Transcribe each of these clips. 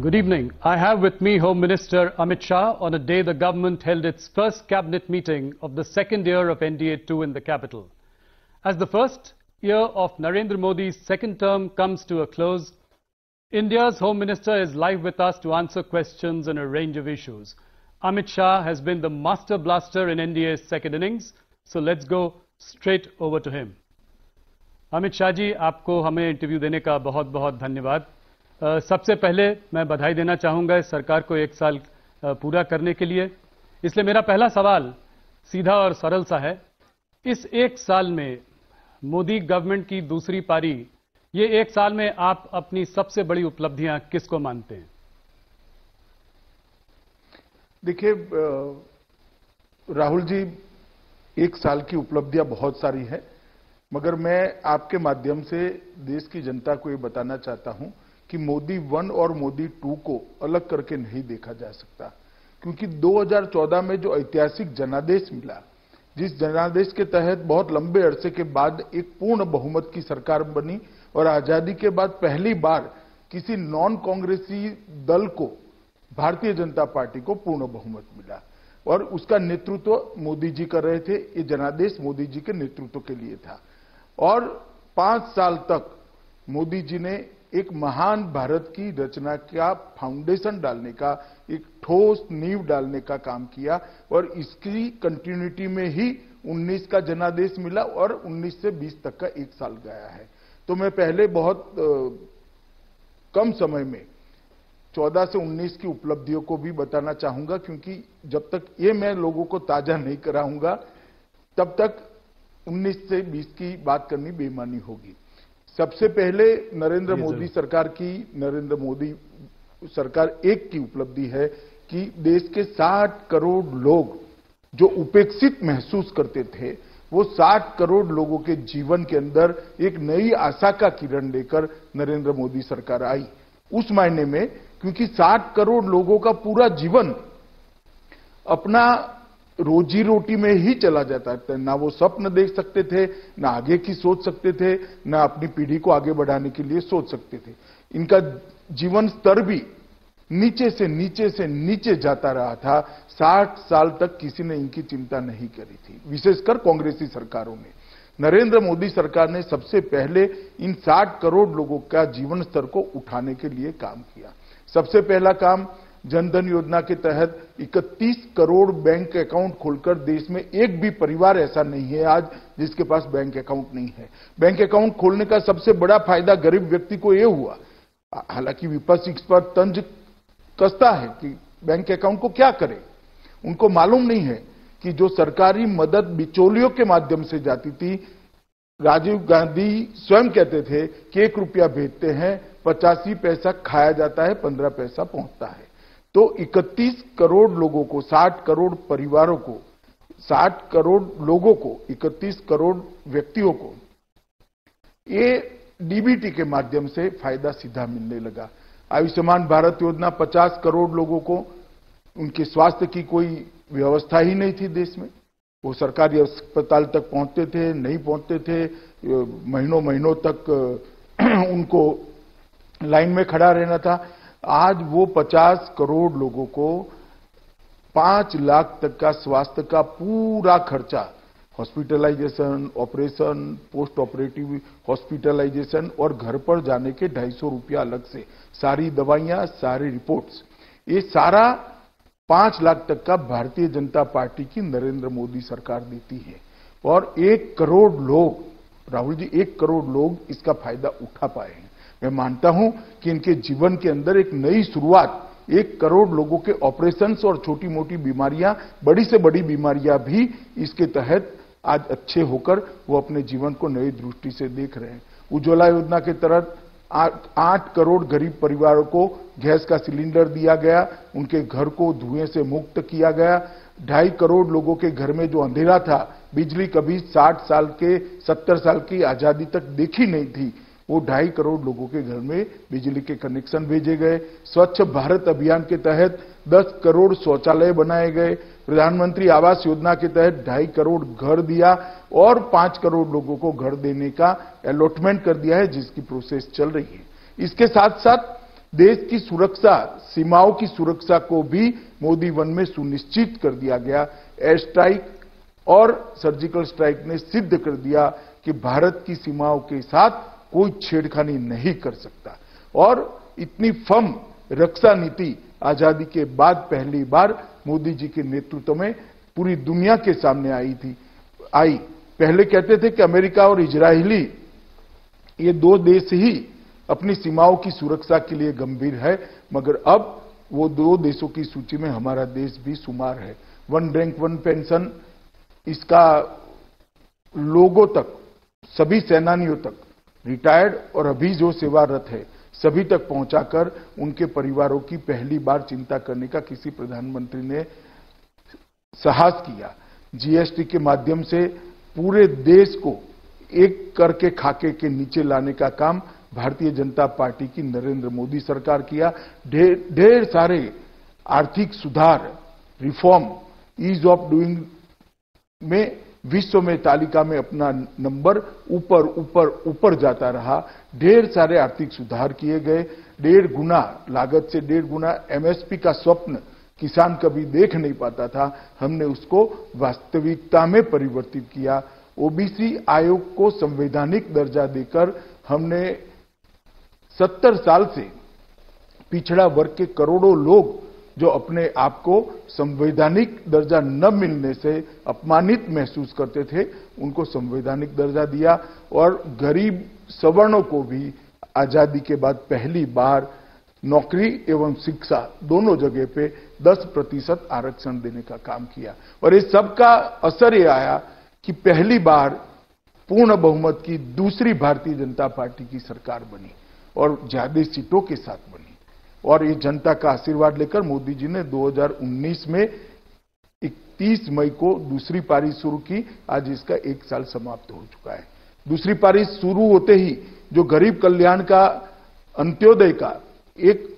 Good evening. I have with me Home Minister Amit Shah on a day the government held its first cabinet meeting of the second year of NDA-2 in the capital. As the first year of Narendra Modi's second term comes to a close, India's Home Minister is live with us to answer questions on a range of issues. Amit Shah has been the master blaster in NDA's second innings, so let's go straight over to him. Amit Shah ji, आपको हमें interview देने का बहुत बहुत धन्यवाद। सबसे पहले मैं बधाई देना चाहूंगा इस सरकार को 1 साल पूरा करने के लिए। इसलिए मेरा पहला सवाल सीधा और सरल सा है, इस 1 साल में मोदी गवर्नमेंट की दूसरी पारी, ये 1 साल में आप अपनी सबसे बड़ी उपलब्धियां किसको मानते हैं? देखिए राहुल जी, 1 साल की उपलब्धियां बहुत सारी है, मगर मैं आपके माध्यम से देश की जनता को ये बताना चाहता हूं कि मोदी 1 और मोदी 2 को अलग करके नहीं देखा जा सकता, क्योंकि 2014 में जो ऐतिहासिक जनादेश मिला, जिस जनादेश के तहत बहुत लंबे अरसे के बाद एक पूर्ण बहुमत की सरकार बनी और आजादी के बाद पहली बार किसी नॉन कांग्रेसी दल को, भारतीय जनता पार्टी को पूर्ण बहुमत मिला और उसका नेतृत्व मोदी जी कर रहे थे। ये जनादेश मोदी जी के नेतृत्व के लिए था और 5 साल तक मोदी जी ने एक महान भारत की रचना का फाउंडेशन डालने का, एक ठोस नींव डालने का काम किया और इसकी कंटिन्यूटी में ही 19 का जनादेश मिला और 19 से 20 तक का 1 साल गया है। तो मैं पहले बहुत कम समय में 14 से 19 की उपलब्धियों को भी बताना चाहूंगा, क्योंकि जब तक ये मैं लोगों को ताजा नहीं कराऊंगा तब तक 19 से 20 की बात करनी बेईमानी होगी। सबसे पहले नरेंद्र मोदी सरकार की, नरेंद्र मोदी सरकार 1 की उपलब्धि है कि देश के 60 करोड़ लोग जो उपेक्षित महसूस करते थे, वो 60 करोड़ लोगों के जीवन के अंदर एक नई आशा का किरण लेकर नरेंद्र मोदी सरकार आई। उस मायने में क्योंकि 60 करोड़ लोगों का पूरा जीवन अपना रोजी रोटी में ही चला जाता था, ना वो स्वप्न देख सकते थे, ना आगे की सोच सकते थे, ना अपनी पीढ़ी को आगे बढ़ाने के लिए सोच सकते थे। इनका जीवन स्तर भी नीचे से नीचे जाता रहा था। 60 साल तक किसी ने इनकी चिंता नहीं करी थी, विशेषकर कांग्रेसी सरकारों ने। नरेंद्र मोदी सरकार ने सबसे पहले इन 60 करोड़ लोगों का जीवन स्तर को उठाने के लिए काम किया। सबसे पहला काम, जनधन योजना के तहत 31 करोड़ बैंक अकाउंट खोलकर देश में एक भी परिवार ऐसा नहीं है आज जिसके पास बैंक अकाउंट नहीं है। बैंक अकाउंट खोलने का सबसे बड़ा फायदा गरीब व्यक्ति को यह हुआ, हालांकि विपक्ष इस पर तंज कसता है कि बैंक अकाउंट को क्या करें। उनको मालूम नहीं है कि जो सरकारी मदद बिचौलियों के माध्यम से जाती थी, राजीव गांधी स्वयं कहते थे कि 1 रुपया भेजते हैं, 85 पैसा खाया जाता है, 15 पैसा पहुंचता है। तो 31 करोड़ लोगों को, 60 करोड़ परिवारों को, 60 करोड़ लोगों को, 31 करोड़ व्यक्तियों को ये डीबीटी के माध्यम से फायदा सीधा मिलने लगा। आयुष्मान भारत योजना 50 करोड़ लोगों को, उनके स्वास्थ्य की कोई व्यवस्था ही नहीं थी देश में। वो सरकारी अस्पताल तक पहुंचते थे, नहीं पहुंचते थे, महीनों तक उनको लाइन में खड़ा रहना था। आज वो 50 करोड़ लोगों को 5 लाख तक का स्वास्थ्य का पूरा खर्चा, hospitalisation, operation, post operative hospitalisation और घर पर जाने के 250 रुपया अलग से, सारी दवाइयां, सारी रिपोर्ट्स, ये सारा 5 लाख तक का भारतीय जनता पार्टी की नरेंद्र मोदी सरकार देती है। और 1 करोड़ लोग, राहुल जी, 1 करोड़ लोग इसका फायदा उठा पाए हैं। मैं मानता हूं कि इनके जीवन के अंदर एक नई शुरुआत, 1 करोड़ लोगों के ऑपरेशंस और छोटी मोटी बीमारियां, बड़ी से बड़ी बीमारियां भी इसके तहत आज अच्छे होकर वो अपने जीवन को नई दृष्टि से देख रहे हैं। उज्ज्वला योजना के तहत 8 करोड़ गरीब परिवारों को गैस का सिलेंडर दिया गया, उनके घर को धुएं से मुक्त किया गया। 2.5 करोड़ लोगों के घर में जो अंधेरा था, बिजली कभी 60 साल के, 70 साल की आजादी तक देखी नहीं थी, वो 2.5 करोड़ लोगों के घर में बिजली के कनेक्शन भेजे गए। स्वच्छ भारत अभियान के तहत 10 करोड़ शौचालय बनाए गए। प्रधानमंत्री आवास योजना के तहत 2.5 करोड़ घर दिया और 5 करोड़ लोगों को घर देने का अलॉटमेंट कर दिया है, जिसकी प्रोसेस चल रही है। इसके साथ साथ देश की सुरक्षा, सीमाओं की सुरक्षा को भी मोदी वन में सुनिश्चित कर दिया गया। एयर स्ट्राइक और सर्जिकल स्ट्राइक ने सिद्ध कर दिया कि भारत की सीमाओं के साथ कोई छेड़खानी नहीं कर सकता। और इतनी फर्म रक्षा नीति आजादी के बाद पहली बार मोदी जी के नेतृत्व में पूरी दुनिया के सामने आई। पहले कहते थे कि अमेरिका और इजरायली ये दो देश ही अपनी सीमाओं की सुरक्षा के लिए गंभीर है, मगर अब वो दो देशों की सूची में हमारा देश भी शुमार है। वन रैंक वन पेंशन, इसका लोगों तक, सभी सेनानियों तक, रिटायर्ड और अभी जो सेवारत है सभी तक पहुंचाकर उनके परिवारों की पहली बार चिंता करने का किसी प्रधानमंत्री ने साहस किया। जीएसटी के माध्यम से पूरे देश को एक कर के खाके के नीचे लाने का काम भारतीय जनता पार्टी की नरेंद्र मोदी सरकार किया। ढेर सारे आर्थिक सुधार, रिफॉर्म, ईज ऑफ डूइंग में विश्व में तालिका में अपना नंबर ऊपर ऊपर ऊपर जाता रहा। ढेर सारे आर्थिक सुधार किए गए। 1.5 गुना लागत से 1.5 गुना एमएसपी का स्वप्न किसान कभी देख नहीं पाता था, हमने उसको वास्तविकता में परिवर्तित किया। ओबीसी आयोग को संवैधानिक दर्जा देकर हमने 70 साल से पिछड़ा वर्ग के करोड़ों लोग जो अपने आप को संवैधानिक दर्जा न मिलने से अपमानित महसूस करते थे, उनको संवैधानिक दर्जा दिया। और गरीब सवर्णों को भी आजादी के बाद पहली बार नौकरी एवं शिक्षा दोनों जगह पे 10% आरक्षण देने का काम किया। और इस सब का असर ये आया कि पहली बार पूर्ण बहुमत की दूसरी भारतीय जनता पार्टी की सरकार बनी और ज्यादा सीटों के साथ बनी। और ये जनता का आशीर्वाद लेकर मोदी जी ने 2019 में 31 मई को दूसरी पारी शुरू की। आज इसका 1 साल समाप्त हो चुका है। दूसरी पारी शुरू होते ही जो गरीब कल्याण का, अंत्योदय का एक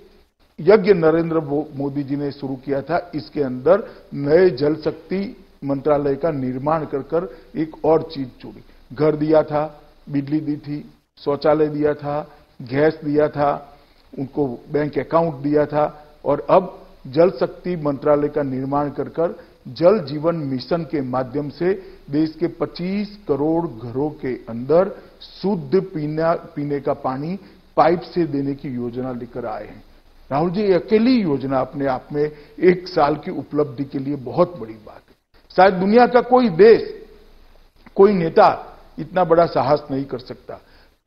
यज्ञ नरेंद्र मोदी जी ने शुरू किया था, इसके अंदर नए जल शक्ति मंत्रालय का निर्माण कर एक और चीज जोड़ी। घर दिया था, बिजली दी थी, शौचालय दिया था, गैस दिया था, उनको बैंक अकाउंट दिया था। और अब जल शक्ति मंत्रालय का निर्माण कर जल जीवन मिशन के माध्यम से देश के 25 करोड़ घरों के अंदर शुद्ध पीने का पानी पाइप से देने की योजना लेकर आए हैं। राहुल जी, अकेली योजना अपने आप में 1 साल की उपलब्धि के लिए बहुत बड़ी बात है। शायद दुनिया का कोई देश, कोई नेता इतना बड़ा साहस नहीं कर सकता।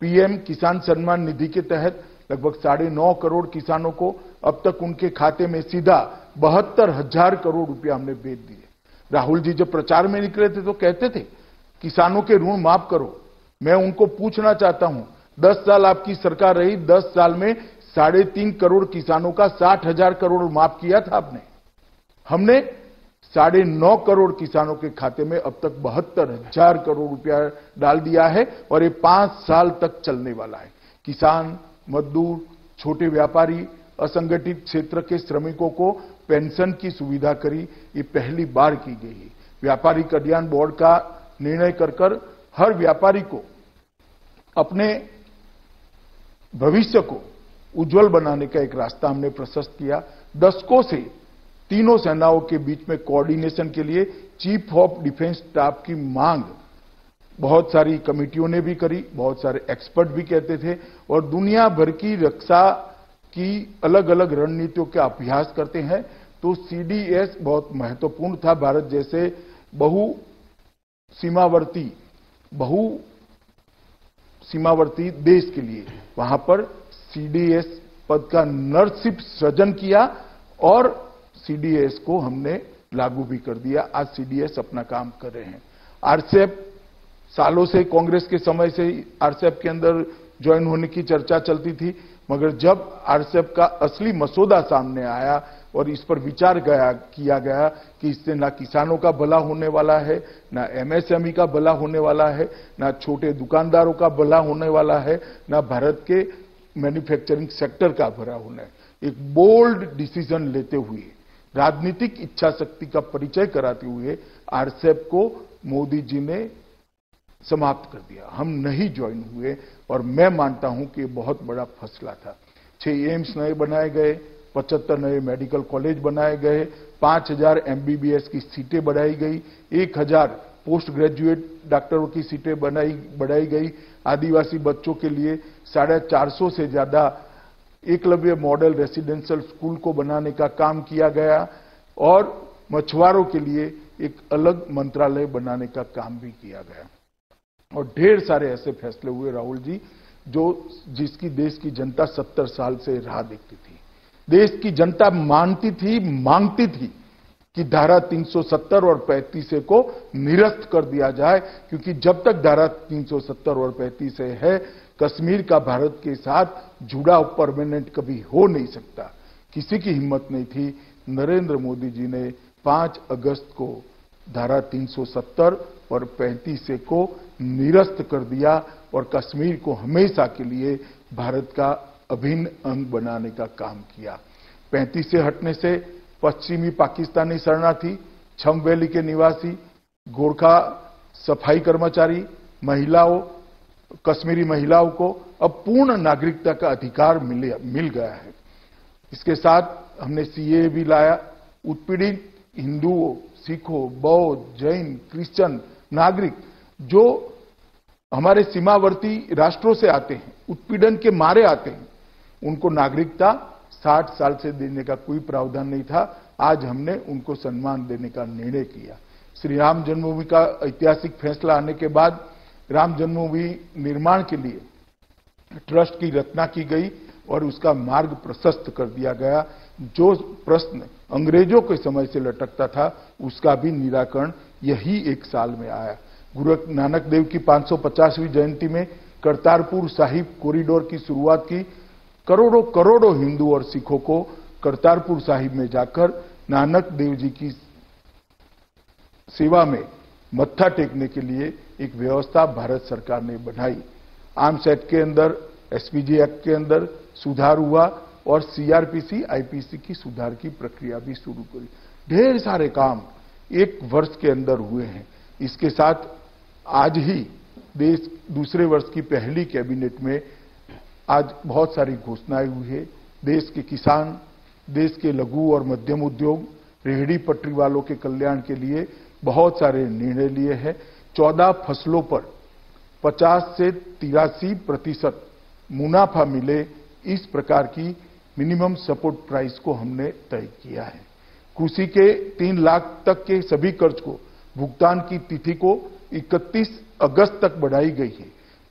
पीएम किसान सम्मान निधि के तहत लगभग 9.5 करोड़ किसानों को अब तक उनके खाते में सीधा 72,000 करोड़ रुपया हमने भेज दिए। राहुल जी जब प्रचार में निकले थे तो कहते थे किसानों के ऋण माफ करो। मैं उनको पूछना चाहता हूं, 10 साल आपकी सरकार रही, 10 साल में 3.5 करोड़ किसानों का 60,000 करोड़ माफ किया था आपने। हमने 9.5 करोड़ किसानों के खाते में अब तक 72,000 करोड़ रुपया डाल दिया है और ये 5 साल तक चलने वाला है। किसान, मजदूर, छोटे व्यापारी, असंगठित क्षेत्र के श्रमिकों को पेंशन की सुविधा करी, ये पहली बार की गई है। व्यापारी कल्याण बोर्ड का निर्णय कर हर व्यापारी को अपने भविष्य को उज्जवल बनाने का एक रास्ता हमने प्रशस्त किया। दशकों से तीनों सेनाओं के बीच में कोऑर्डिनेशन के लिए चीफ ऑफ डिफेंस स्टाफ की मांग बहुत सारी कमेटियों ने भी करी, बहुत सारे एक्सपर्ट भी कहते थे। और दुनिया भर की रक्षा की अलग अलग रणनीतियों का अभ्यास करते हैं तो सीडीएस बहुत महत्वपूर्ण था। भारत जैसे सीमावर्ती देश के लिए वहां पर सीडीएस पद का नरसिप सृजन किया और सीडीएस को हमने लागू भी कर दिया। आज सीडीएस अपना काम कर रहे हैं। आरसेप सालों से, कांग्रेस के समय से आरसेप के अंदर ज्वाइन होने की चर्चा चलती थी, मगर जब आरसेप का असली मसौदा सामने आया और इस पर विचार किया गया कि इससे ना किसानों का भला होने वाला है, ना एमएसएमई का भला होने वाला है, ना छोटे दुकानदारों का भला होने वाला है, ना भारत के मैन्युफैक्चरिंग सेक्टर का भला होना है। एक बोल्ड डिसीजन लेते हुए, राजनीतिक इच्छा शक्ति का परिचय कराते हुए आरसेप को मोदी जी ने समाप्त कर दिया। हम नहीं ज्वाइन हुए और मैं मानता हूं कि बहुत बड़ा फैसला था। 6 एम्स नए बनाए गए, 75 नए मेडिकल कॉलेज बनाए गए, 5000 MBBS की सीटें बढ़ाई गई, 1000 पोस्ट ग्रेजुएट डॉक्टरों की सीटें बढ़ाई गई, आदिवासी बच्चों के लिए 450 से ज्यादा एकलव्य मॉडल रेसिडेंशियल स्कूल को बनाने का काम किया गया और मछुआरों के लिए एक अलग मंत्रालय बनाने का काम भी किया गया। और ढेर सारे ऐसे फैसले हुए राहुल जी जिसकी देश की जनता 70 साल से राह देखती थी। देश की जनता मानती थी, मांगती थी कि धारा 370 और 35 को निरस्त कर दिया जाए, क्योंकि जब तक धारा 370 और 35 है, कश्मीर का भारत के साथ जुड़ाव परमानेंट कभी हो नहीं सकता। किसी की हिम्मत नहीं थी। नरेंद्र मोदी जी ने 5 अगस्त को धारा 370 और 35 को निरस्त कर दिया और कश्मीर को हमेशा के लिए भारत का अभिन्न अंग बनाने का काम किया। 35 से हटने से पश्चिमी पाकिस्तानी शरणार्थी, छम वैली के निवासी, गोरखा सफाई कर्मचारी, महिलाओं, कश्मीरी महिलाओं को अब पूर्ण नागरिकता का अधिकार मिल गया है। इसके साथ हमने CAA भी लाया। उत्पीड़ित हिंदुओं, सिखों, बौद्ध, जैन, क्रिश्चियन नागरिक जो हमारे सीमावर्ती राष्ट्रों से आते हैं, उत्पीड़न के मारे आते हैं, उनको नागरिकता 60 साल से देने का कोई प्रावधान नहीं था। आज हमने उनको सम्मान देने का निर्णय किया। श्री राम जन्मभूमि का ऐतिहासिक फैसला आने के बाद राम जन्मभूमि निर्माण के लिए ट्रस्ट की रचना की गई और उसका मार्ग प्रशस्त कर दिया गया। जो प्रश्न अंग्रेजों के समय से लटकता था, उसका भी निराकरण यही 1 साल में आया। गुरु नानक देव की 550वीं जयंती में करतारपुर साहिब कॉरिडोर की शुरुआत की। करोड़ों करोड़ों हिंदू और सिखों को करतारपुर साहिब में जाकर नानक देव जी की सेवा में मत्था टेकने के लिए एक व्यवस्था भारत सरकार ने बनाई। आर्म्स एक्ट के अंदर, SPG एक्ट के अंदर सुधार हुआ और CRPC, IPC की सुधार की प्रक्रिया भी शुरू करी। ढेर सारे काम 1 वर्ष के अंदर हुए हैं। इसके साथ आज ही देश दूसरे वर्ष की पहली कैबिनेट में आज बहुत सारी घोषणाएं हुई है। देश के किसान, देश के लघु और मध्यम उद्योग, रेहड़ी पटरी वालों के कल्याण के लिए बहुत सारे निर्णय लिए हैं। 14 फसलों पर 50 से 83% मुनाफा मिले, इस प्रकार की मिनिमम सपोर्ट प्राइस को हमने तय किया है। कृषि के 3 लाख तक के सभी कर्ज को भुगतान की तिथि को 31 अगस्त तक बढ़ाई गई है।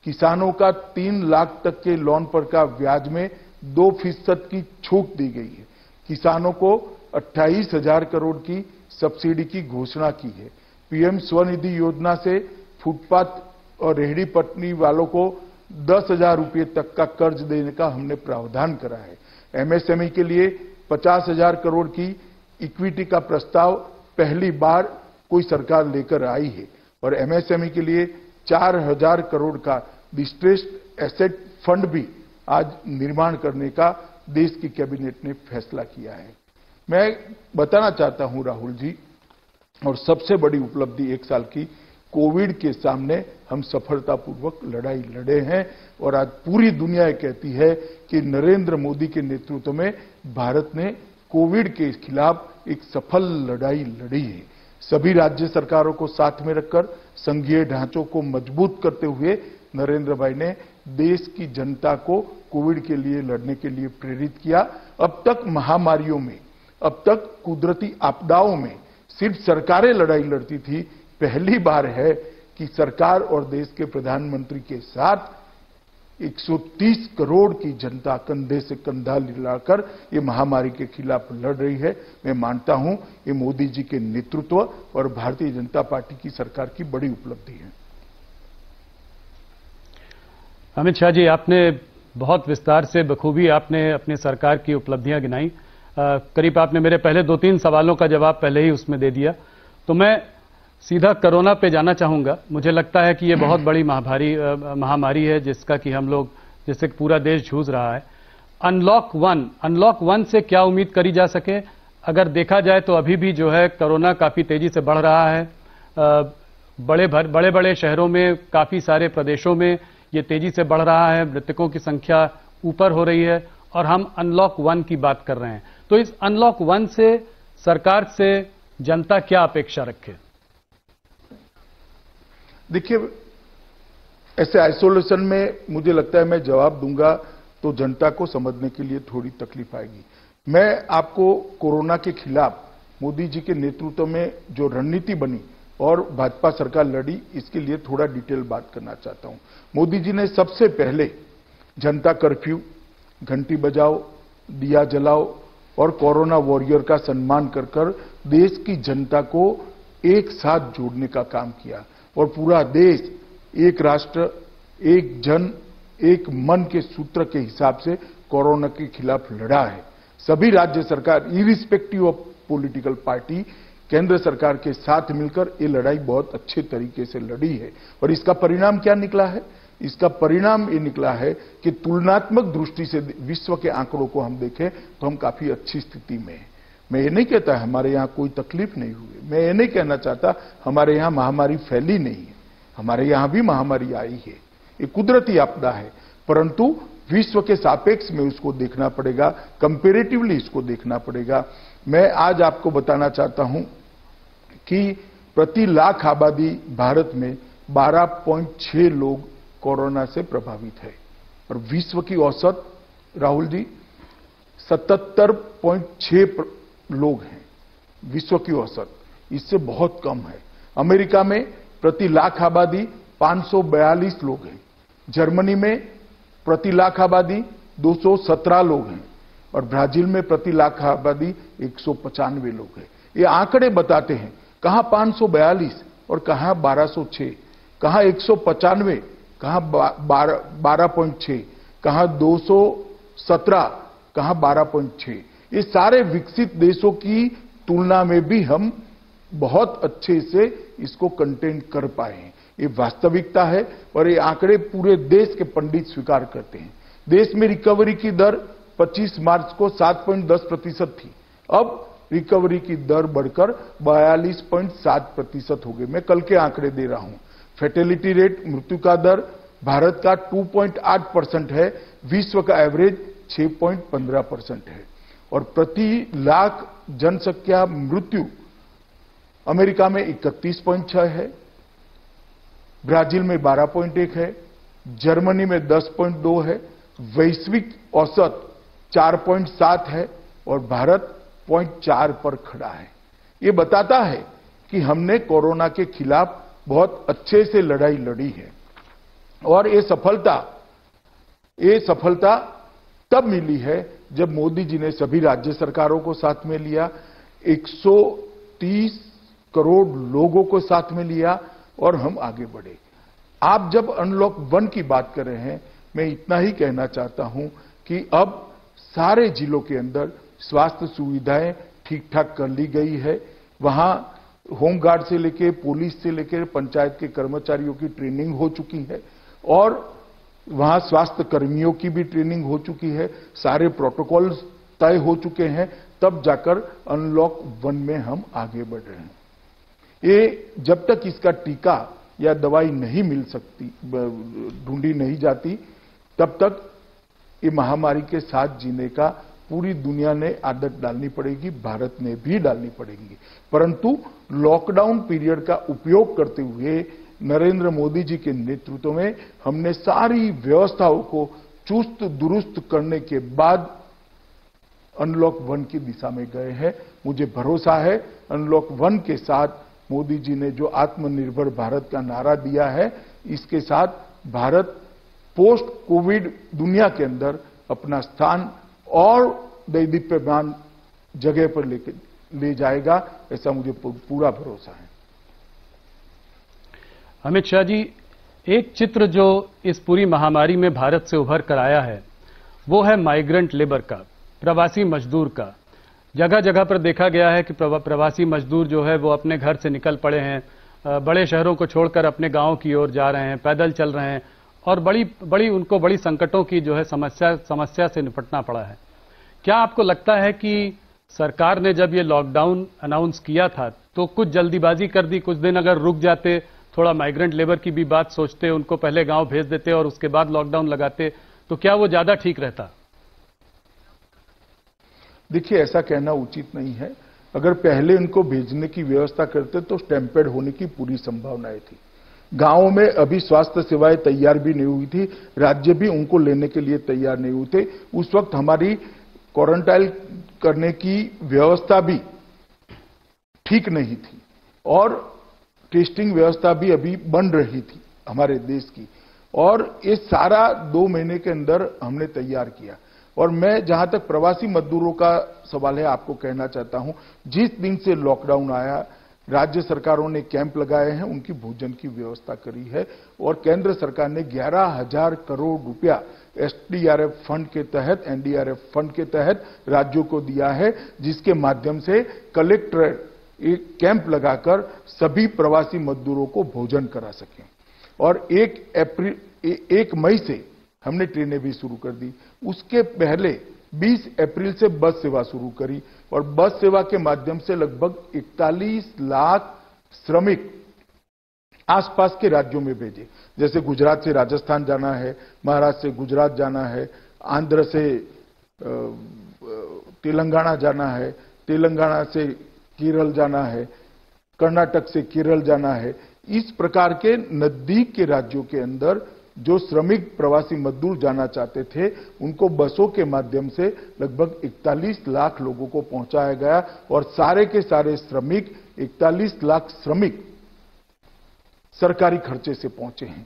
किसानों का 3 लाख तक के लोन पर का ब्याज में 2% की छूट दी गई है। किसानों को 28,000 करोड़ की सब्सिडी की घोषणा की है। PM स्वनिधि योजना से फुटपाथ और रेहड़ी पटरी वालों को 10,000 रुपये तक का कर्ज देने का हमने प्रावधान करा है। MSME के लिए 50,000 करोड़ की इक्विटी का प्रस्ताव पहली बार कोई सरकार लेकर आई है और MSME के लिए 4,000 करोड़ का डिस्ट्रेस्ड एसेट फंड भी आज निर्माण करने का देश की कैबिनेट ने फैसला किया है। मैं बताना चाहता हूं राहुल जी, और सबसे बड़ी उपलब्धि 1 साल की, कोविड के सामने हम सफलतापूर्वक लड़ाई लड़े हैं और आज पूरी दुनिया कहती है कि नरेंद्र मोदी के नेतृत्व में भारत ने कोविड के खिलाफ एक सफल लड़ाई लड़ी है। सभी राज्य सरकारों को साथ में रखकर संघीय ढांचों को मजबूत करते हुए नरेंद्र भाई ने देश की जनता को कोविड के लिए लड़ने के लिए प्रेरित किया। अब तक महामारियों में, अब तक कुदरती आपदाओं में सिर्फ सरकारें लड़ाई लड़ती थी। पहली बार है कि सरकार और देश के प्रधानमंत्री के साथ 130 करोड़ की जनता कंधे से कंधा मिलाकर ये महामारी के खिलाफ लड़ रही है। मैं मानता हूं ये मोदी जी के नेतृत्व और भारतीय जनता पार्टी की सरकार की बड़ी उपलब्धि है। अमित शाह जी, आपने बहुत विस्तार से बखूबी आपने अपनी सरकार की उपलब्धियां गिनाई। करीब आपने मेरे पहले 2-3 सवालों का जवाब पहले ही उसमें दे दिया। तो मैं सीधा कोरोना पे जाना चाहूंगा। मुझे लगता है कि ये बहुत बड़ी महामारी है जिससे पूरा देश जूझ रहा है। अनलॉक 1 से क्या उम्मीद करी जा सके? अगर देखा जाए तो अभी भी जो है कोरोना काफी तेजी से बढ़ रहा है। बड़े बड़े शहरों में, काफी सारे प्रदेशों में ये तेजी से बढ़ रहा है। मृतकों की संख्या ऊपर हो रही है और हम अनलॉक 1 की बात कर रहे हैं। तो इस अनलॉक 1 से सरकार से जनता क्या अपेक्षा रखे? देखिए, ऐसे आइसोलेशन में मुझे लगता है मैं जवाब दूंगा तो जनता को समझने के लिए थोड़ी तकलीफ आएगी। मैं आपको कोरोना के खिलाफ मोदी जी के नेतृत्व में जो रणनीति बनी और भाजपा सरकार लड़ी, इसके लिए थोड़ा डिटेल बात करना चाहता हूं। मोदी जी ने सबसे पहले जनता कर्फ्यू, घंटी बजाओ, दिया जलाओ और कोरोना वॉरियर का सम्मान कर कर देश की जनता को एक साथ जोड़ने का काम किया और पूरा देश एक राष्ट्र, एक जन, एक मन के सूत्र के हिसाब से कोरोना के खिलाफ लड़ा है। सभी राज्य सरकार इरिस्पेक्टिव ऑफ पॉलिटिकल पार्टी केंद्र सरकार के साथ मिलकर ये लड़ाई बहुत अच्छे तरीके से लड़ी है। और इसका परिणाम क्या निकला है? इसका परिणाम ये निकला है कि तुलनात्मक दृष्टि से विश्व के आंकड़ों को हम देखें तो हम काफी अच्छी स्थिति में हैं। मैं ये नहीं कहता हमारे यहां कोई तकलीफ नहीं हुई, मैं ये नहीं कहना चाहता हमारे यहां महामारी फैली नहीं है, हमारे यहां भी महामारी आई है, ये कुदरती आपदा है, परंतु विश्व के सापेक्ष में उसको देखना पड़ेगा, कंपेरेटिवली इसको देखना पड़ेगा। मैं आज आपको बताना चाहता हूं कि प्रति लाख आबादी भारत में 12.6 लोग कोरोना से प्रभावित है और विश्व की औसत, राहुल जी, 77.6 लोग हैं विश्व की औसत, इससे बहुत कम है। अमेरिका में प्रति लाख आबादी 542 लोग हैं, जर्मनी में प्रति लाख आबादी 217 लोग हैं और ब्राजील में प्रति लाख आबादी 195 लोग हैं। ये आंकड़े बताते हैं कहां 542 और कहां 1206, कहां 195, कहां 12.6, कहां 217, कहां 12.6। ये सारे विकसित देशों की तुलना में भी हम बहुत अच्छे से इसको कंटेन कर पाए हैं। ये वास्तविकता है और ये आंकड़े पूरे देश के पंडित स्वीकार करते हैं। देश में रिकवरी की दर 25 मार्च को 7.10% थी, अब रिकवरी की दर बढ़कर 42.7% हो गई। मैं कल के आंकड़े दे रहा हूं। फैटेलिटी रेट, मृत्यु का दर भारत का 2.8% है, विश्व का एवरेज 6.15% है और प्रति लाख जनसंख्या मृत्यु अमेरिका में 31.6 है, ब्राजील में 12.1 है, जर्मनी में 10.2 है, वैश्विक औसत 4.7 है और भारत 0.4 पर खड़ा है। ये बताता है कि हमने कोरोना के खिलाफ बहुत अच्छे से लड़ाई लड़ी है और ये सफलता तब मिली है जब मोदी जी ने सभी राज्य सरकारों को साथ में लिया, 130 करोड़ लोगों को साथ में लिया और हम आगे बढ़े। आप जब अनलॉक 1 की बात कर रहे हैं, मैं इतना ही कहना चाहता हूं कि अब सारे जिलों के अंदर स्वास्थ्य सुविधाएं ठीक ठाक कर ली गई है। वहां होमगार्ड से लेकर पुलिस से लेकर पंचायत के कर्मचारियों की ट्रेनिंग हो चुकी है और वहां स्वास्थ्य कर्मियों की भी ट्रेनिंग हो चुकी है, सारे प्रोटोकॉल्स तय हो चुके हैं, तब जाकर अनलॉक 1 में हम आगे बढ़ रहे हैं। ये जब तक इसका टीका या दवाई नहीं मिल सकती, ढूंढी नहीं जाती, तब तक ये महामारी के साथ जीने का पूरी दुनिया ने आदत डालनी पड़ेगी, भारत ने भी डालनी पड़ेगी। परंतु लॉकडाउन पीरियड का उपयोग करते हुए नरेंद्र मोदी जी के नेतृत्व में हमने सारी व्यवस्थाओं को चुस्त दुरुस्त करने के बाद अनलॉक 1 की दिशा में गए हैं। मुझे भरोसा है अनलॉक 1 के साथ मोदी जी ने जो आत्मनिर्भर भारत का नारा दिया है, इसके साथ भारत पोस्ट कोविड दुनिया के अंदर अपना स्थान और दैदीप्यमान जगह पर ले जाएगा, ऐसा मुझे पूरा भरोसा है। अमित शाह जी, एक चित्र जो इस पूरी महामारी में भारत से उभर कर आया है वो है माइग्रेंट लेबर का, प्रवासी मजदूर का। जगह जगह पर देखा गया है कि प्रवासी मजदूर जो है वो अपने घर से निकल पड़े हैं, बड़े शहरों को छोड़कर अपने गांव की ओर जा रहे हैं, पैदल चल रहे हैं और उनको बड़ी संकटों की जो है समस्या से निपटना पड़ा है। क्या आपको लगता है कि सरकार ने जब ये लॉकडाउन अनाउंस किया था तो कुछ जल्दीबाजी कर दी? कुछ दिन अगर रुक जाते, थोड़ा माइग्रेंट लेबर की भी बात सोचते, उनको पहले गांव भेज देते और उसके बाद लॉकडाउन लगाते, तो क्या वो ज्यादा ठीक रहता? देखिए, ऐसा कहना उचित नहीं है। अगर पहले इनको भेजने की व्यवस्था करते तो स्टैंपेड होने की पूरी संभावनाएं थी। गांवों में अभी स्वास्थ्य सेवाएं तैयार भी नहीं हुई थी, राज्य भी उनको लेने के लिए तैयार नहीं हुए थे। उस वक्त हमारी क्वारंटाइन करने की व्यवस्था भी ठीक नहीं थी और टेस्टिंग व्यवस्था भी अभी बन रही थी हमारे देश की, और ये सारा 2 महीने के अंदर हमने तैयार किया। और मैं जहां तक प्रवासी मजदूरों का सवाल है आपको कहना चाहता हूं, जिस दिन से लॉकडाउन आया राज्य सरकारों ने कैंप लगाए हैं, उनकी भोजन की व्यवस्था करी है और केंद्र सरकार ने 11,000 करोड़ रुपया एसडीआरएफ फंड के तहत, एनडीआरएफ फंड के तहत राज्यों को दिया है, जिसके माध्यम से कलेक्टर एक कैंप लगाकर सभी प्रवासी मजदूरों को भोजन करा सकें। और 1 मई से हमने ट्रेनें भी शुरू कर दी। उसके पहले 20 अप्रैल से बस सेवा शुरू करी और बस सेवा के माध्यम से लगभग 41 लाख श्रमिक आसपास के राज्यों में भेजे। जैसे गुजरात से राजस्थान जाना है, महाराष्ट्र से गुजरात जाना है, आंध्र से तेलंगाना जाना है, तेलंगाना से केरल जाना है, कर्नाटक से केरल जाना है। इस प्रकार के नजदीक के राज्यों के अंदर जो श्रमिक प्रवासी मजदूर जाना चाहते थे, उनको बसों के माध्यम से लगभग 41 लाख लोगों को पहुंचाया गया और सारे के सारे श्रमिक 41 लाख श्रमिक सरकारी खर्चे से पहुंचे हैं।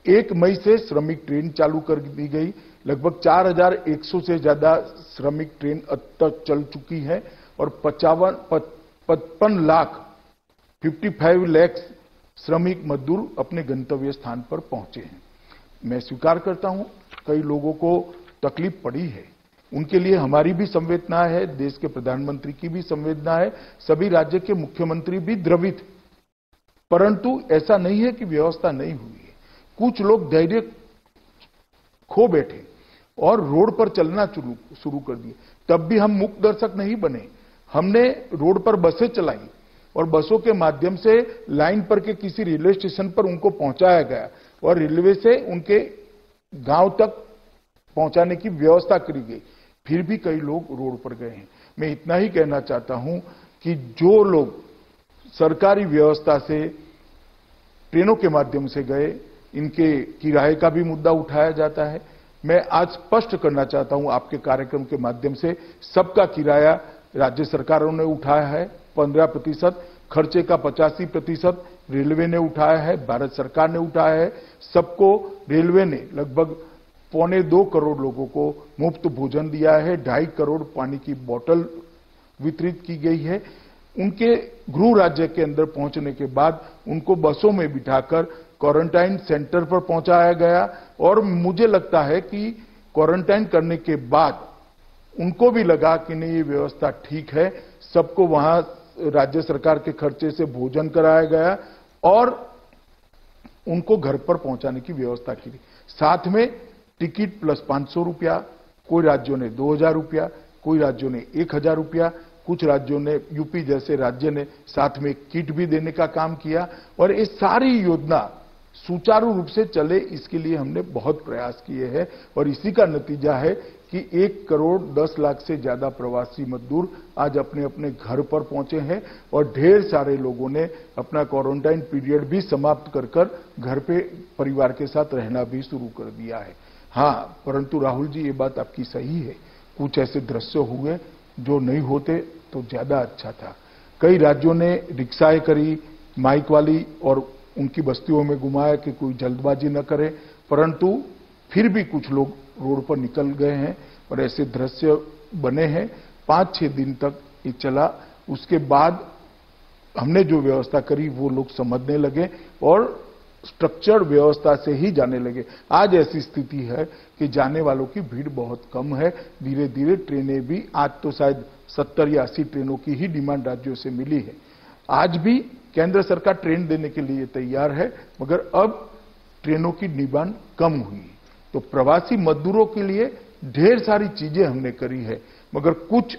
1 मई से श्रमिक ट्रेन चालू कर दी गई। लगभग 4,100 से ज्यादा श्रमिक ट्रेन अब तक चल चुकी है और 55 लाख 55 लाख श्रमिक मजदूर अपने गंतव्य स्थान पर पहुंचे हैं। मैं स्वीकार करता हूं कई लोगों को तकलीफ पड़ी है, उनके लिए हमारी भी संवेदना है, देश के प्रधानमंत्री की भी संवेदना है, सभी राज्य के मुख्यमंत्री भी द्रवित, परंतु ऐसा नहीं है कि व्यवस्था नहीं हुई है। कुछ लोग धैर्य खो बैठे और रोड पर चलना शुरू कर दिए। तब भी हम मूक दर्शक नहीं बने, हमने रोड पर बसें चलाई और बसों के माध्यम से लाइन पर के किसी रेलवे स्टेशन पर उनको पहुंचाया गया और रेलवे से उनके गांव तक पहुंचाने की व्यवस्था करी गई। फिर भी कई लोग रोड पर गए हैं। मैं इतना ही कहना चाहता हूं कि जो लोग सरकारी व्यवस्था से ट्रेनों के माध्यम से गए, इनके किराए का भी मुद्दा उठाया जाता है। मैं आज स्पष्ट करना चाहता हूं आपके कार्यक्रम के माध्यम से, सबका किराया राज्य सरकारों ने उठाया है 15%, खर्चे का 85% रेलवे ने उठाया है, भारत सरकार ने उठाया है। सबको रेलवे ने लगभग 1.25 करोड़ लोगों को मुफ्त भोजन दिया है, 2.5 करोड़ पानी की बोतल वितरित की गई है। उनके गृह राज्य के अंदर पहुंचने के बाद उनको बसों में बिठाकर क्वारंटाइन सेंटर पर पहुंचाया गया और मुझे लगता है कि क्वारंटाइन करने के बाद उनको भी लगा कि नहीं, ये व्यवस्था ठीक है। सबको वहां राज्य सरकार के खर्चे से भोजन कराया गया और उनको घर पर पहुंचाने की व्यवस्था की। साथ में टिकट प्लस 500 रुपया, कोई राज्यों ने 2,000 रुपया, कोई राज्यों ने 1,000 रुपया, कुछ राज्यों ने, यूपी जैसे राज्य ने साथ में किट भी देने का काम किया। और ये सारी योजना सुचारू रूप से चले, इसके लिए हमने बहुत प्रयास किए हैं और इसी का नतीजा है कि 1 करोड़ 10 लाख से ज्यादा प्रवासी मजदूर आज अपने अपने घर पर पहुंचे हैं और ढेर सारे लोगों ने अपना क्वारंटाइन पीरियड भी समाप्त कर घर पे परिवार के साथ रहना भी शुरू कर दिया है। हाँ, परंतु राहुल जी, ये बात आपकी सही है, कुछ ऐसे दृश्य हुए जो नहीं होते तो ज्यादा अच्छा था। कई राज्यों ने रिक्शाएं करी माइक वाली और उनकी बस्तियों में घुमाया कि कोई जल्दबाजी न करे, परंतु फिर भी कुछ लोग रोड पर निकल गए हैं और ऐसे दृश्य बने हैं। 5-6 दिन तक ये चला। उसके बाद हमने जो व्यवस्था करी वो लोग समझने लगे और स्ट्रक्चर्ड व्यवस्था से ही जाने लगे। आज ऐसी स्थिति है कि जाने वालों की भीड़ बहुत कम है। धीरे धीरे ट्रेनें भी, आज तो शायद 70 या 80 ट्रेनों की ही डिमांड राज्यों से मिली है। आज भी केंद्र सरकार ट्रेन देने के लिए तैयार है, मगर अब ट्रेनों की डिमांड कम हुई। तो प्रवासी मजदूरों के लिए ढेर सारी चीजें हमने करी है, मगर कुछ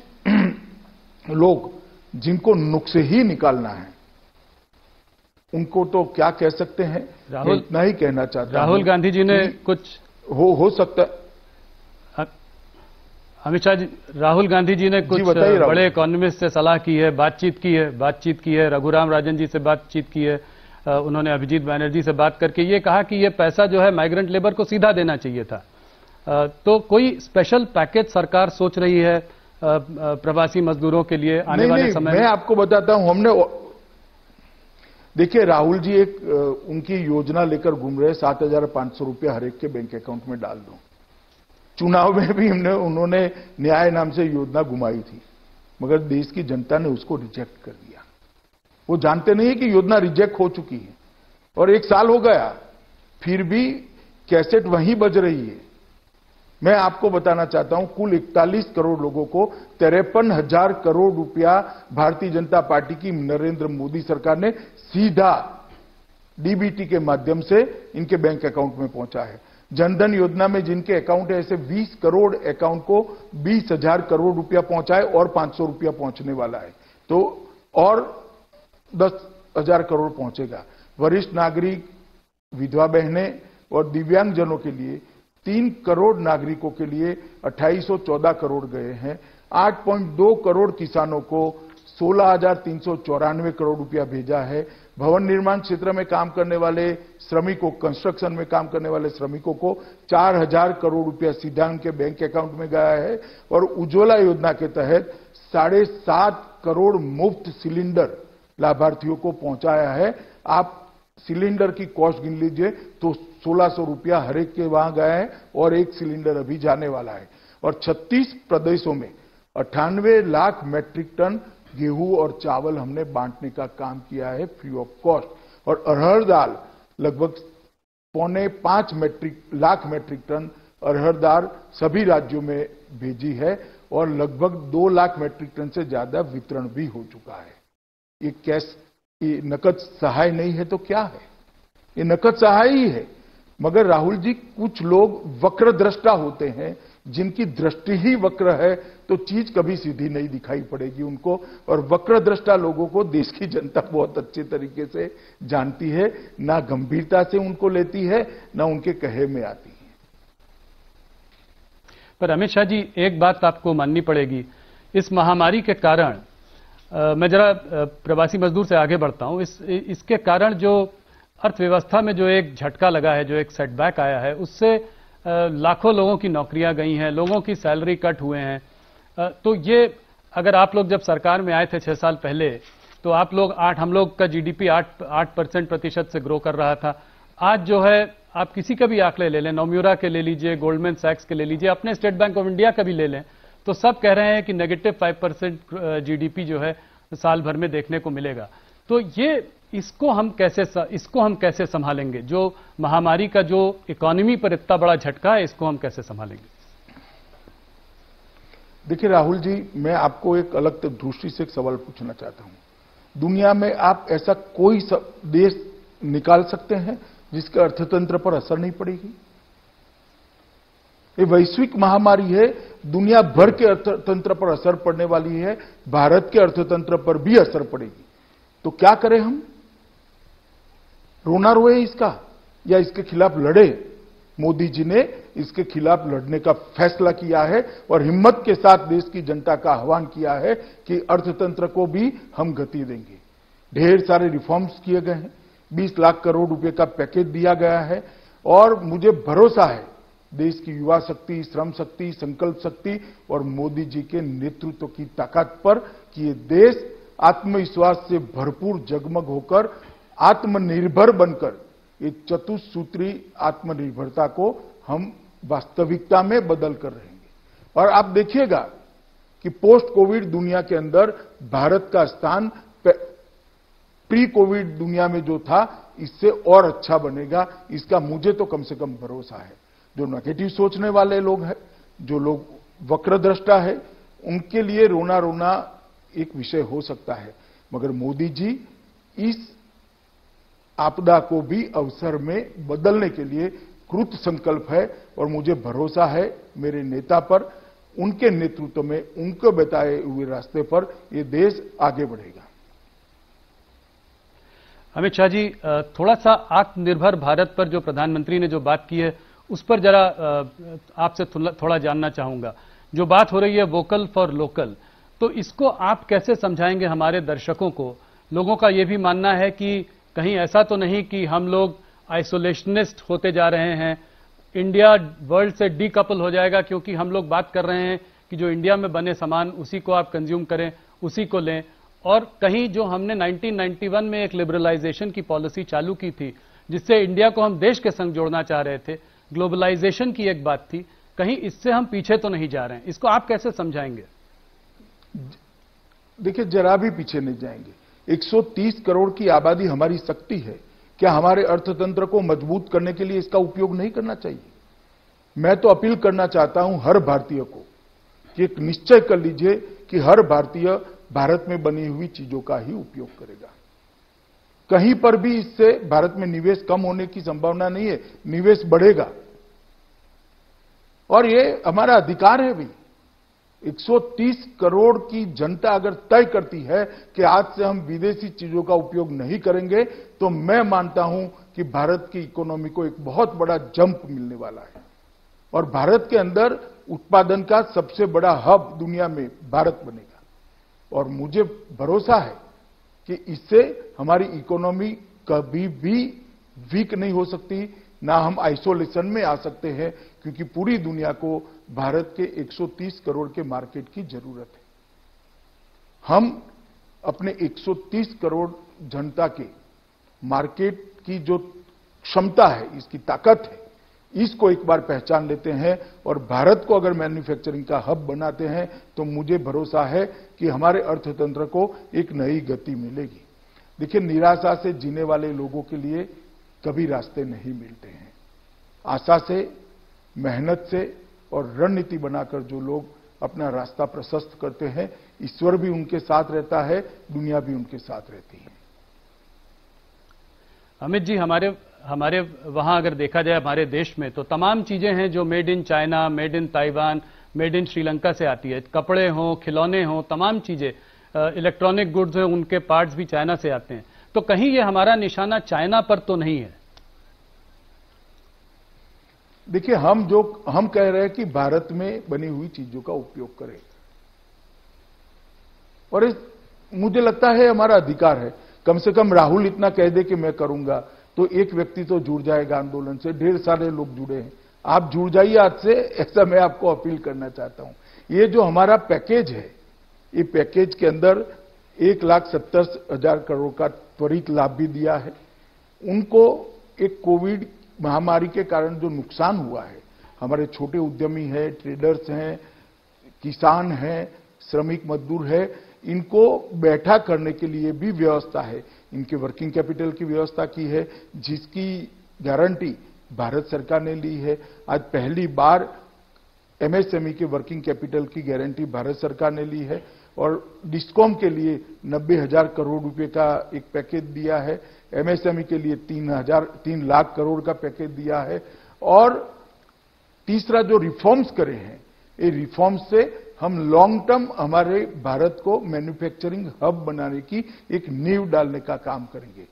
लोग जिनको नुक्स ही निकालना है, उनको तो क्या कह सकते हैं। राहुल, इतना ही कहना चाहता हूं। राहुल गांधी जी ने कुछ हो सकता। अमित शाह जी, राहुल गांधी जी ने कुछ बड़े इकोनॉमिस्ट से सलाह की है, बातचीत की है, रघुराम राजन जी से बातचीत की है। उन्होंने अभिजीत बैनर्जी से बात करके ये कहा कि ये पैसा जो है माइग्रेंट लेबर को सीधा देना चाहिए था। तो कोई स्पेशल पैकेज सरकार सोच रही है प्रवासी मजदूरों के लिए आने वाले समय में? मैं आपको बताता हूं, देखिए राहुल जी उनकी योजना लेकर घूम रहे 7,500 रुपया हर एक के बैंक अकाउंट में डाल दो। चुनाव में भी उन्होंने न्याय नाम से योजना घुमाई थी, मगर देश की जनता ने उसको रिजेक्ट कर दिया। वो जानते नहीं है कि योजना रिजेक्ट हो चुकी है और 1 साल हो गया, फिर भी कैसेट वहीं बज रही है। मैं आपको बताना चाहता हूं, कुल 41 करोड़ लोगों को 53,000 करोड़ रुपया भारतीय जनता पार्टी की नरेंद्र मोदी सरकार ने सीधा डीबीटी के माध्यम से इनके बैंक अकाउंट में पहुंचा है। जनधन योजना में जिनके अकाउंट है, ऐसे 20 करोड़ अकाउंट को 20,000 करोड़ रुपया पहुंचा है और 500 रुपया पहुंचने वाला है, तो और 10,000 करोड़ पहुंचेगा। वरिष्ठ नागरिक, विधवा बहनें और दिव्यांगजनों के लिए 3 करोड़ नागरिकों के लिए 2814 करोड़ गए हैं। 8.2 करोड़ किसानों को 16,394 करोड़ रुपया भेजा है। भवन निर्माण क्षेत्र में काम करने वाले श्रमिकों, कंस्ट्रक्शन में काम करने वाले श्रमिकों को 4,000 करोड़ रुपया सीधा उनके बैंक अकाउंट में गया है। और उज्ज्वला योजना के तहत 7.5 करोड़ मुफ्त सिलेंडर लाभार्थियों को पहुंचाया है। आप सिलेंडर की कॉस्ट गिन लीजिए तो 1,600 रुपया हर एक के वहां गया है और एक सिलेंडर अभी जाने वाला है। और 36 प्रदेशों में 98 लाख मैट्रिक टन गेहूं और चावल हमने बांटने का काम किया है फ्री ऑफ कॉस्ट। और अरहर दाल लगभग 4.5 लाख मैट्रिक टन अरहर दाल सभी राज्यों में भेजी है और लगभग 2 लाख मैट्रिक टन से ज्यादा वितरण भी हो चुका है। ये कैश, ये नकद सहाय नहीं है तो क्या है? ये नकद सहाय ही है। मगर राहुल जी, कुछ लोग वक्र दृष्टा होते हैं, जिनकी दृष्टि ही वक्र है तो चीज कभी सीधी नहीं दिखाई पड़ेगी उनको। और वक्र दृष्टा लोगों को देश की जनता बहुत अच्छे तरीके से जानती है, ना गंभीरता से उनको लेती है, ना उनके कहे में आती है। पर अमित शाह जी, एक बात आपको माननी पड़ेगी, इस महामारी के कारण मैं जरा प्रवासी मजदूर से आगे बढ़ता हूं। इसके कारण जो अर्थव्यवस्था में जो एक झटका लगा है, जो एक सेटबैक आया है, उससे लाखों लोगों की नौकरियां गई हैं, लोगों की सैलरी कट हुए हैं। तो ये अगर आप लोग जब सरकार में आए थे 6 साल पहले, तो हम लोग का जीडीपी 8% प्रतिशत से ग्रो कर रहा था। आज जो है, आप किसी का भी आंकड़े ले लें, नोम्यूरा के ले लीजिए, गोल्डमैन सैक्स के ले लीजिए, अपने स्टेट बैंक ऑफ इंडिया का भी ले लें, तो सब कह रहे हैं कि -5% जीडीपी जो है साल भर में देखने को मिलेगा। तो इसको हम कैसे संभालेंगे? जो महामारी का जो इकोनॉमी पर इतना बड़ा झटका है, इसको हम कैसे संभालेंगे? देखिए राहुल जी, मैं आपको एक अलग दृष्टि से एक सवाल पूछना चाहता हूं। दुनिया में आप ऐसा कोई देश निकाल सकते हैं जिसके अर्थतंत्र पर असर नहीं पड़ेगी? ये वैश्विक महामारी है, दुनिया भर के अर्थतंत्र पर असर पड़ने वाली है, भारत के अर्थतंत्र पर भी असर पड़ेगी। तो क्या करें हम? रोना रोए इसका या इसके खिलाफ लड़े? मोदी जी ने इसके खिलाफ लड़ने का फैसला किया है और हिम्मत के साथ देश की जनता का आह्वान किया है कि अर्थतंत्र को भी हम गति देंगे। ढेर सारे रिफॉर्म्स किए गए हैं, 20 लाख करोड़ रुपए का पैकेज दिया गया है और मुझे भरोसा है देश की युवा शक्ति, श्रम शक्ति, संकल्प शक्ति और मोदी जी के नेतृत्व की ताकत पर कि ये देश आत्मविश्वास से भरपूर जगमग होकर आत्मनिर्भर बनकर एक चतुसूत्री आत्मनिर्भरता को हम वास्तविकता में बदल कर रहेंगे। और आप देखिएगा कि पोस्ट कोविड दुनिया के अंदर भारत का स्थान प्री कोविड दुनिया में जो था, इससे और अच्छा बनेगा, इसका मुझे तो कम से कम भरोसा है। जो नेगेटिव सोचने वाले लोग हैं, जो लोग वक्रदृष्टा है, उनके लिए रोना रोना एक विषय हो सकता है, मगर मोदी जी इस आपदा को भी अवसर में बदलने के लिए कृत संकल्प है और मुझे भरोसा है मेरे नेता पर, उनके नेतृत्व में, उनको बताए हुए रास्ते पर ये देश आगे बढ़ेगा। अमित शाह जी, थोड़ा सा आत्मनिर्भर भारत पर जो प्रधानमंत्री ने जो बात की है, उस पर जरा आपसे थोड़ा जानना चाहूंगा। जो बात हो रही है वोकल फॉर लोकल, तो इसको आप कैसे समझाएंगे हमारे दर्शकों को? लोगों का यह भी मानना है कि कहीं ऐसा तो नहीं कि हम लोग आइसोलेशनिस्ट होते जा रहे हैं, इंडिया वर्ल्ड से डीकपल हो जाएगा क्योंकि हम लोग बात कर रहे हैं कि जो इंडिया में बने सामान उसी को आप कंज्यूम करें, उसी को लें, और कहीं जो हमने 1991 में एक लिबरलाइजेशन की पॉलिसी चालू की थी जिससे इंडिया को हम देश के संग जोड़ना चाह रहे थे, ग्लोबलाइजेशन की एक बात थी, कहीं इससे हम पीछे तो नहीं जा रहे हैं? इसको आप कैसे समझाएंगे? देखिए, जरा भी पीछे नहीं जाएंगे। 130 करोड़ की आबादी हमारी शक्ति है। क्या हमारे अर्थतंत्र को मजबूत करने के लिए इसका उपयोग नहीं करना चाहिए? मैं तो अपील करना चाहता हूं हर भारतीय को कि एक निश्चय कर लीजिए कि हर भारतीय भारत में बनी हुई चीजों का ही उपयोग करेगा। कहीं पर भी इससे भारत में निवेश कम होने की संभावना नहीं है, निवेश बढ़ेगा और ये हमारा अधिकार है भी। 130 करोड़ की जनता अगर तय करती है कि आज से हम विदेशी चीजों का उपयोग नहीं करेंगे, तो मैं मानता हूं कि भारत की इकोनॉमी को एक बहुत बड़ा जंप मिलने वाला है और भारत के अंदर उत्पादन का सबसे बड़ा हब दुनिया में भारत बनेगा। और मुझे भरोसा है कि इससे हमारी इकोनॉमी कभी भी वीक नहीं हो सकती, ना हम आइसोलेशन में आ सकते हैं, क्योंकि पूरी दुनिया को भारत के 130 करोड़ के मार्केट की जरूरत है। हम अपने 130 करोड़ जनता के मार्केट की जो क्षमता है, इसकी ताकत है, इसको एक बार पहचान लेते हैं और भारत को अगर मैन्युफैक्चरिंग का हब बनाते हैं तो मुझे भरोसा है कि हमारे अर्थतंत्र को एक नई गति मिलेगी। देखिए, निराशा से जीने वाले लोगों के लिए कभी रास्ते नहीं मिलते हैं। आशा से, मेहनत से और रणनीति बनाकर जो लोग अपना रास्ता प्रशस्त करते हैं, ईश्वर भी उनके साथ रहता है, दुनिया भी उनके साथ रहती है। अमित जी, हमारे वहां अगर देखा जाए हमारे देश में तो तमाम चीजें हैं जो made in China, made in Taiwan, made in Sri Lanka से आती है। कपड़े हों, खिलौने हों, तमाम चीजें, इलेक्ट्रॉनिक गुड्स हैं, उनके पार्ट्स भी चाइना से आते हैं। तो कहीं ये हमारा निशाना चाइना पर तो नहीं है? देखिए, हम कह रहे हैं कि भारत में बनी हुई चीजों का उपयोग करें और मुझे लगता है हमारा अधिकार है। कम से कम राहुल इतना कह दे कि मैं करूंगा तो एक व्यक्ति तो जुड़ जाएगा आंदोलन से। ढेर सारे लोग जुड़े हैं, आप जुड़ जाइए आज से, ऐसा मैं आपको अपील करना चाहता हूं। ये जो हमारा पैकेज है, ये पैकेज के अंदर 1,70,000 करोड़ का त्वरित लाभ भी दिया है। उनको एक कोविड महामारी के कारण जो नुकसान हुआ है, हमारे छोटे उद्यमी हैं, ट्रेडर्स हैं, किसान हैं, श्रमिक मजदूर है, इनको बैठा करने के लिए भी व्यवस्था है। इनके वर्किंग कैपिटल की व्यवस्था की है, जिसकी गारंटी भारत सरकार ने ली है। आज पहली बार एमएसएमई के वर्किंग कैपिटल की गारंटी भारत सरकार ने ली है और डिस्कॉम के लिए 90,000 करोड़ रुपए का एक पैकेज दिया है। एमएसएमई के लिए 3 लाख करोड़ का पैकेज दिया है। और तीसरा जो रिफॉर्म्स करे हैं, ये रिफॉर्म्स से हम लॉन्ग टर्म हमारे भारत को मैन्युफैक्चरिंग हब बनाने की एक नींव डालने का काम करेंगे।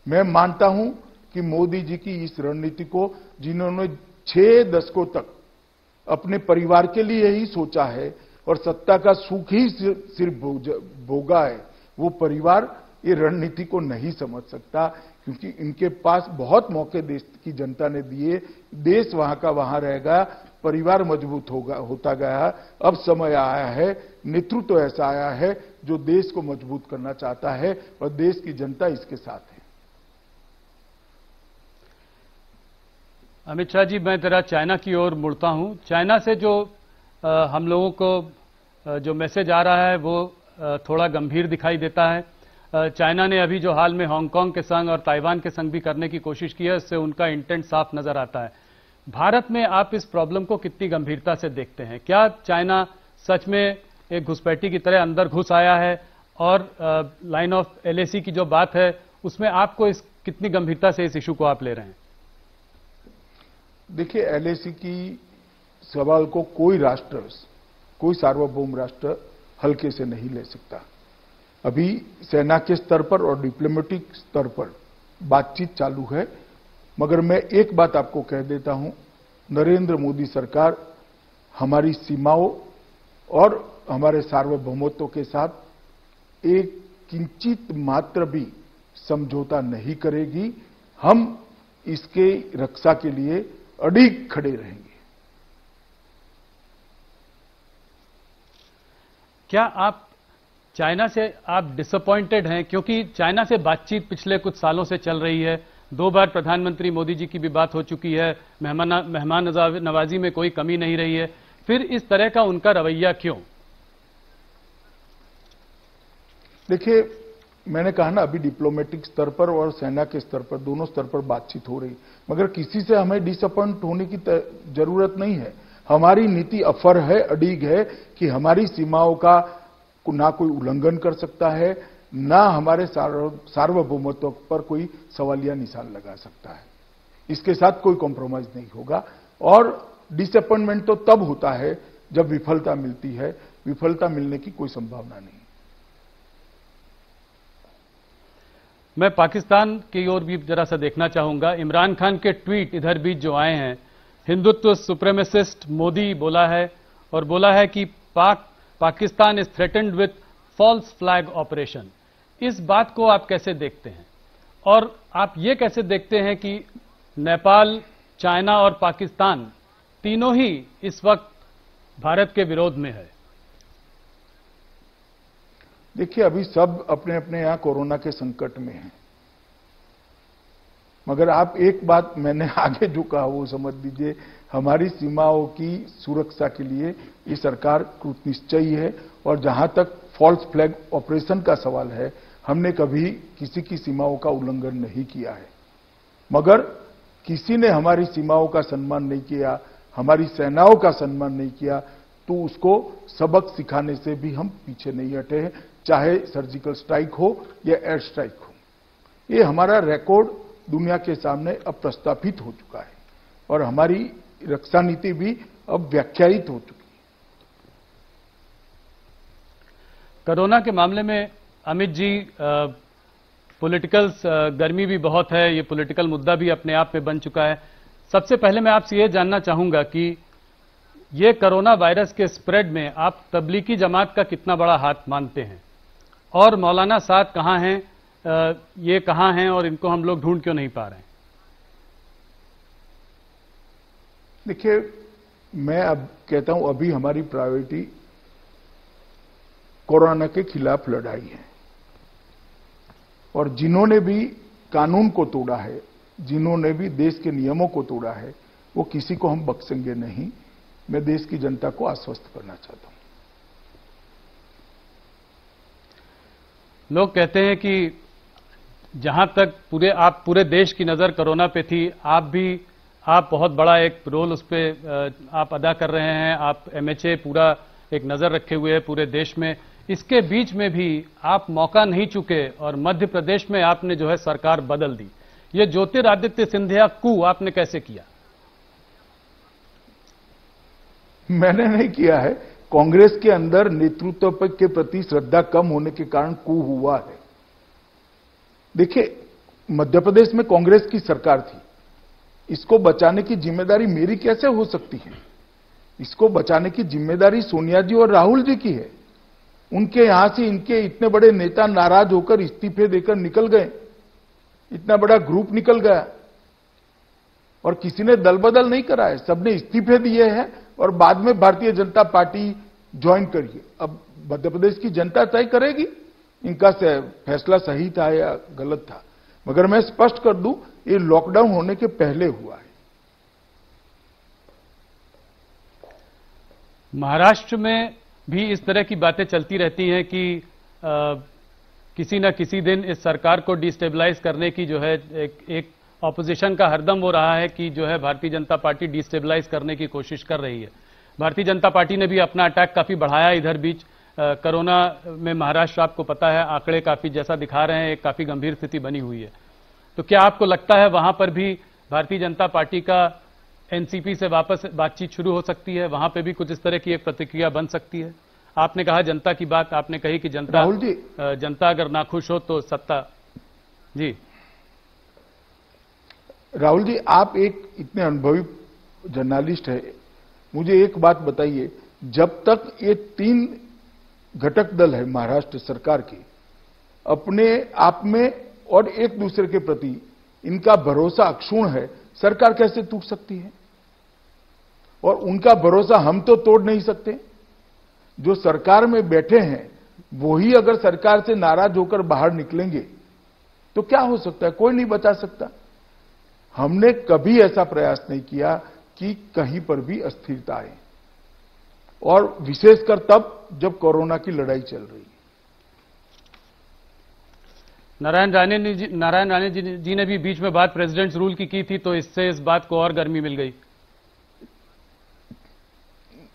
मैं मानता हूं कि मोदी जी की इस रणनीति को, जिन्होंने 6 दशकों तक अपने परिवार के लिए ही सोचा है और सत्ता का सुख ही सिर्फ भोगा है, वो परिवार ये रणनीति को नहीं समझ सकता, क्योंकि इनके पास बहुत मौके देश की जनता ने दिए। देश वहां का वहां रहेगा, परिवार मजबूत होता गया। अब समय आया है, नेतृत्व ऐसा आया है जो देश को मजबूत करना चाहता है और देश की जनता इसके साथ है। अमित शाह जी, मैं जरा चाइना की ओर मुड़ता हूं। चाइना से जो हम लोगों को जो मैसेज आ रहा है वो थोड़ा गंभीर दिखाई देता है। चाइना ने अभी जो हाल में हांगकांग के संग और ताइवान के संग भी करने की कोशिश की है, उससे उनका इंटेंट साफ नजर आता है। भारत में आप इस प्रॉब्लम को कितनी गंभीरता से देखते हैं? क्या चाइना सच में एक घुसपैठी की तरह अंदर घुस आया है? और लाइन ऑफ एलएसी की जो बात है, उसमें आपको कितनी गंभीरता से इस इशू को आप ले रहे हैं? देखिए, एलएसी की सवाल को कोई राष्ट्र, कोई सार्वभौम राष्ट्र हल्के से नहीं ले सकता। अभी सेना के स्तर पर और डिप्लोमेटिक स्तर पर बातचीत चालू है, मगर मैं एक बात आपको कह देता हूं, नरेंद्र मोदी सरकार हमारी सीमाओं और हमारे सार्वभौमत्व के साथ एक किंचित मात्र भी समझौता नहीं करेगी। हम इसके रक्षा के लिए अडिग खड़े रहेंगे। क्या आप चाइना से आप डिसअपॉइंटेड हैं? क्योंकि चाइना से बातचीत पिछले कुछ सालों से चल रही है। 2 बार प्रधानमंत्री मोदी जी की भी बात हो चुकी है। मेहमान नवाजी में कोई कमी नहीं रही है। फिर इस तरह का उनका रवैया क्यों? देखिए, मैंने कहा ना, अभी डिप्लोमेटिक स्तर पर और सेना के स्तर पर, दोनों स्तर पर बातचीत हो रही, मगर किसी से हमें डिसअपॉइंट होने की जरूरत नहीं है। हमारी नीति अफर है, अडिग है कि हमारी सीमाओं का ना कोई उल्लंघन कर सकता है, ना हमारे सार्वभौमत्व पर कोई सवालिया निशान लगा सकता है। इसके साथ कोई कॉम्प्रोमाइज नहीं होगा। और डिसअपॉइंटमेंट तो तब होता है जब विफलता मिलती है। विफलता मिलने की कोई संभावना नहीं। मैं पाकिस्तान की ओर भी जरा सा देखना चाहूंगा। इमरान खान के ट्वीट इधर बीच जो आए हैं, हिंदुत्व सुप्रीमेसिस्ट मोदी बोला है, और बोला है कि Pakistan is threatened with false flag operation. इस बात को आप कैसे देखते हैं? और आप ये कैसे देखते हैं कि नेपाल, चाइना और पाकिस्तान तीनों ही इस वक्त भारत के विरोध में है? देखिए, अभी सब अपने अपने यहां कोरोना के संकट में हैं, मगर आप एक बात मैंने आगे जो कहा वो समझ लीजिए। हमारी सीमाओं की सुरक्षा के लिए ये सरकार कृतनिश्चयी है। और जहां तक फॉल्स फ्लैग ऑपरेशन का सवाल है, हमने कभी किसी की सीमाओं का उल्लंघन नहीं किया है। मगर किसी ने हमारी सीमाओं का सम्मान नहीं किया, हमारी सेनाओं का सम्मान नहीं किया, तो उसको सबक सिखाने से भी हम पीछे नहीं हटे हैं, चाहे सर्जिकल स्ट्राइक हो या एयर स्ट्राइक हो। ये हमारा रिकॉर्ड दुनिया के सामने अब प्रस्थापित हो चुका है और हमारी रक्षा नीति भी अब व्याख्यायित हो चुकी है। कोरोना के मामले में अमित जी, पॉलिटिकल गर्मी भी बहुत है, ये पॉलिटिकल मुद्दा भी अपने आप में बन चुका है। सबसे पहले मैं आपसे ये जानना चाहूंगा कि ये कोरोना वायरस के स्प्रेड में आप तबलीगी जमात का कितना बड़ा हाथ मानते हैं? और मौलाना साद कहां हैं, ये कहां हैं और इनको हम लोग ढूंढ क्यों नहीं पा रहे हैं? देखिए, मैं अब कहता हूं, अभी हमारी प्रायोरिटी कोरोना के खिलाफ लड़ाई है। और जिन्होंने भी कानून को तोड़ा है, जिन्होंने भी देश के नियमों को तोड़ा है, वो किसी को हम बख्शेंगे नहीं। मैं देश की जनता को आश्वस्त करना चाहता हूं। लोग कहते हैं कि जहां तक पूरे देश की नजर कोरोना पे थी, आप बहुत बड़ा एक रोल उस पे आप अदा कर रहे हैं। आप एमएचए पूरा एक नजर रखे हुए हैं पूरे देश में। इसके बीच में भी आप मौका नहीं चुके और मध्य प्रदेश में आपने जो है सरकार बदल दी। ये ज्योतिरादित्य सिंधिया कू आपने कैसे किया? मैंने नहीं किया है। कांग्रेस के अंदर नेतृत्व के प्रति श्रद्धा कम होने के कारण कू हुआ है। देखिए, मध्य प्रदेश में कांग्रेस की सरकार थी। इसको बचाने की जिम्मेदारी मेरी कैसे हो सकती है? इसको बचाने की जिम्मेदारी सोनिया जी और राहुल जी की है। उनके यहां से इनके इतने बड़े नेता नाराज होकर इस्तीफे देकर निकल गए। इतना बड़ा ग्रुप निकल गया और किसी ने दल बदल नहीं करा है। सबने इस्तीफे दिए हैं और बाद में भारतीय जनता पार्टी ज्वाइन करिए। अब मध्य प्रदेश की जनता तय करेगी इनका फैसला सही था या गलत था। मगर मैं स्पष्ट कर दूं, ये लॉकडाउन होने के पहले हुआ है। महाराष्ट्र में भी इस तरह की बातें चलती रहती हैं कि किसी न किसी दिन इस सरकार को डिस्टेबलाइज करने की जो है एक ऑपोजिशन का हरदम वो रहा है कि जो है भारतीय जनता पार्टी डिस्टेबलाइज करने की कोशिश कर रही है। भारतीय जनता पार्टी ने भी अपना अटैक काफी बढ़ाया इधर बीच। कोरोना में महाराष्ट्र, आपको पता है, आंकड़े काफी जैसा दिखा रहे हैं, एक काफी गंभीर स्थिति बनी हुई है। तो क्या आपको लगता है वहां पर भी भारतीय जनता पार्टी का एनसीपी से वापस बातचीत शुरू हो सकती है? वहां पे भी कुछ इस तरह की एक प्रतिक्रिया बन सकती है? आपने कहा जनता की बात, आपने कही कि जनता अगर नाखुश हो तो सत्ता। जी राहुल जी, आप एक इतने अनुभवी जर्नलिस्ट है, मुझे एक बात बताइए जब तक ये 3 घटक दल है महाराष्ट्र सरकार के अपने आप में और एक दूसरे के प्रति इनका भरोसा अक्षुण्ण है, सरकार कैसे टूट सकती है? और उनका भरोसा हम तो तोड़ नहीं सकते। जो सरकार में बैठे हैं वही अगर सरकार से नाराज होकर बाहर निकलेंगे तो क्या हो सकता है? कोई नहीं बचा सकता। हमने कभी ऐसा प्रयास नहीं किया कि कहीं पर भी अस्थिरता आए, और विशेषकर तब जब कोरोना की लड़ाई चल रही है। नारायण राणे जी ने भी बीच में बात प्रेसिडेंट्स रूल की थी, तो इससे इस बात को और गर्मी मिल गई।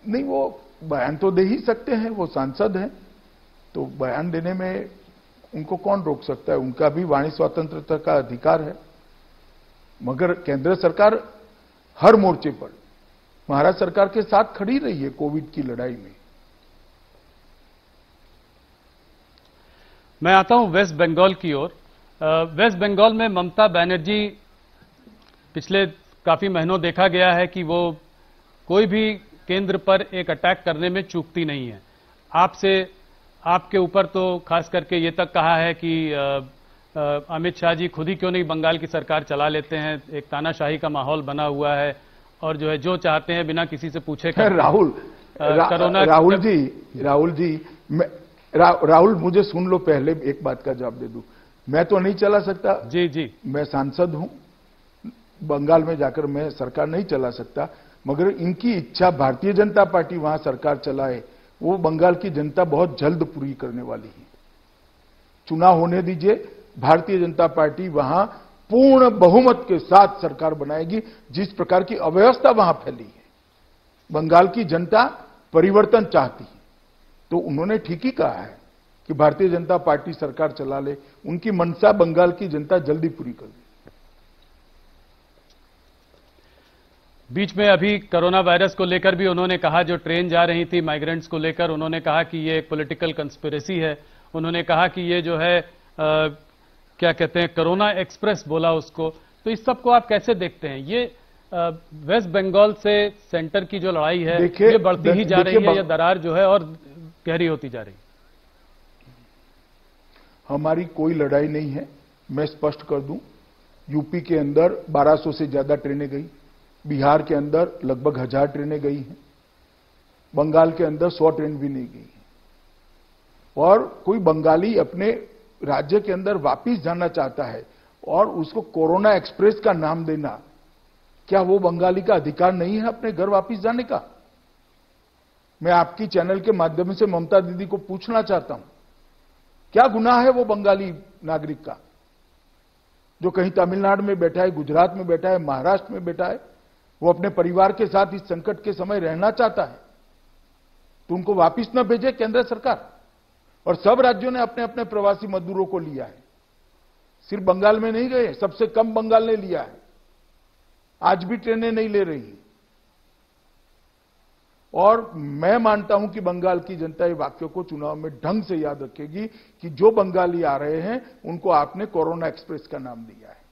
नहीं, वो बयान तो दे ही सकते हैं, वो सांसद हैं, तो बयान देने में उनको कौन रोक सकता है? उनका भी वाणी स्वतंत्रता का अधिकार है। मगर केंद्र सरकार हर मोर्चे पर महाराष्ट्र सरकार के साथ खड़ी रही है कोविड की लड़ाई में। मैं आता हूं वेस्ट बंगाल की ओर। वेस्ट बंगाल में ममता बनर्जी पिछले काफी महीनों देखा गया है कि वो कोई भी केंद्र पर एक अटैक करने में चूकती नहीं है। आपके ऊपर तो खास करके ये तक कहा है कि अमित शाह जी खुद ही क्यों नहीं बंगाल की सरकार चला लेते हैं। एक तानाशाही का माहौल बना हुआ है और जो है जो चाहते हैं बिना किसी से पूछे राहुल मुझे सुन लो, पहले एक बात का जवाब दे दूं। मैं तो नहीं चला सकता। जी मैं सांसद हूं, बंगाल में जाकर मैं सरकार नहीं चला सकता, मगर इनकी इच्छा भारतीय जनता पार्टी वहां सरकार चलाए वो बंगाल की जनता बहुत जल्द पूरी करने वाली है। चुनाव होने दीजिए, भारतीय जनता पार्टी वहां पूर्ण बहुमत के साथ सरकार बनाएगी। जिस प्रकार की अव्यवस्था वहां फैली है, बंगाल की जनता परिवर्तन चाहती है, तो उन्होंने ठीक ही कहा है कि भारतीय जनता पार्टी सरकार चला ले। उनकी मनसा बंगाल की जनता जल्दी पूरी कर दे। बीच में अभी कोरोना वायरस को लेकर भी उन्होंने कहा, जो ट्रेन जा रही थी माइग्रेंट्स को लेकर, उन्होंने कहा कि ये एक पॉलिटिकल कंस्पिरेसी है। उन्होंने कहा कि ये जो है क्या कहते हैं, कोरोना एक्सप्रेस बोला उसको। तो इस सब को आप कैसे देखते हैं? ये वेस्ट बंगाल से सेंटर की जो लड़ाई है ये बढ़ती ही जा रही है या दरार जो है और गहरी होती जा रही है? हमारी कोई लड़ाई नहीं है, मैं स्पष्ट कर दूं। यूपी के अंदर 1200 से ज्यादा ट्रेनें गई, बिहार के अंदर लगभग 1000 ट्रेनें गई हैं, बंगाल के अंदर 100 ट्रेन भी नहीं गई। और कोई बंगाली अपने राज्य के अंदर वापिस जाना चाहता है और उसको कोरोना एक्सप्रेस का नाम देना, क्या वो बंगाली का अधिकार नहीं है अपने घर वापिस जाने का? मैं आपकी चैनल के माध्यम से ममता दीदी को पूछना चाहता हूं, क्या गुनाह है वो बंगाली नागरिक का जो कहीं तमिलनाडु में बैठा है, गुजरात में बैठा है, महाराष्ट्र में बैठा है, वो अपने परिवार के साथ इस संकट के समय रहना चाहता है, तो उनको वापिस न भेजे केंद्र सरकार? और सब राज्यों ने अपने अपने प्रवासी मजदूरों को लिया है, सिर्फ बंगाल में नहीं गए, सबसे कम बंगाल ने लिया है। आज भी ट्रेनें नहीं ले रही। और मैं मानता हूं कि बंगाल की जनता ये वाक्य को चुनाव में ढंग से याद रखेगी कि जो बंगाली आ रहे हैं उनको आपने कोरोना एक्सप्रेस का नाम दिया है।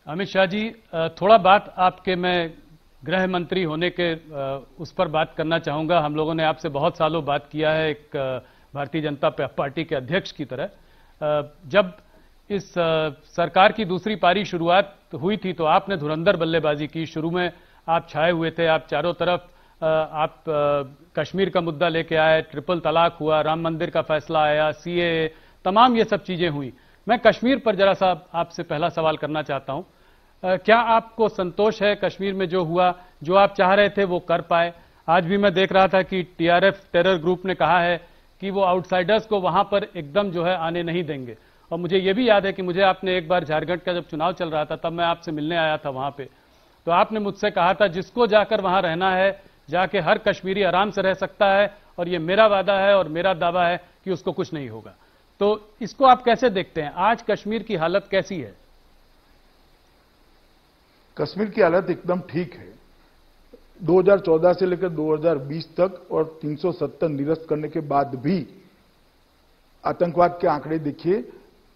अमित शाह जी, थोड़ा बात आपके मैं गृह मंत्री होने के उस पर बात करना चाहूंगा। हम लोगों ने आपसे बहुत सालों बात किया है एक भारतीय जनता पार्टी के अध्यक्ष की तरह। जब इस सरकार की दूसरी पारी शुरुआत हुई थी तो आपने धुरंधर बल्लेबाजी की। शुरू में आप छाए हुए थे, आप चारों तरफ आप कश्मीर का मुद्दा लेके आए, ट्रिपल तलाक हुआ, राम मंदिर का फैसला आया, सीएए, तमाम ये सब चीजें हुई। मैं कश्मीर पर जरा सा आपसे पहला सवाल करना चाहता हूं। क्या आपको संतोष है कश्मीर में जो हुआ, जो आप चाह रहे थे वो कर पाए? आज भी मैं देख रहा था कि टीआरएफ टेरर ग्रुप ने कहा है कि वो आउटसाइडर्स को वहां पर एकदम जो है आने नहीं देंगे। और मुझे ये भी याद है कि मुझे आपने एक बार झारखंड का जब चुनाव चल रहा था तब मैं आपसे मिलने आया था वहां पे, तो आपने मुझसे कहा था जिसको जाकर वहां रहना है जाके हर कश्मीरी आराम से रह सकता है और ये मेरा वादा है और मेरा दावा है कि उसको कुछ नहीं होगा। तो इसको आप कैसे देखते हैं? आज कश्मीर की हालत कैसी है? कश्मीर की हालत एकदम ठीक है। 2014 से लेकर 2020 तक और 370 निरस्त करने के बाद भी आतंकवाद के आंकड़े देखिए,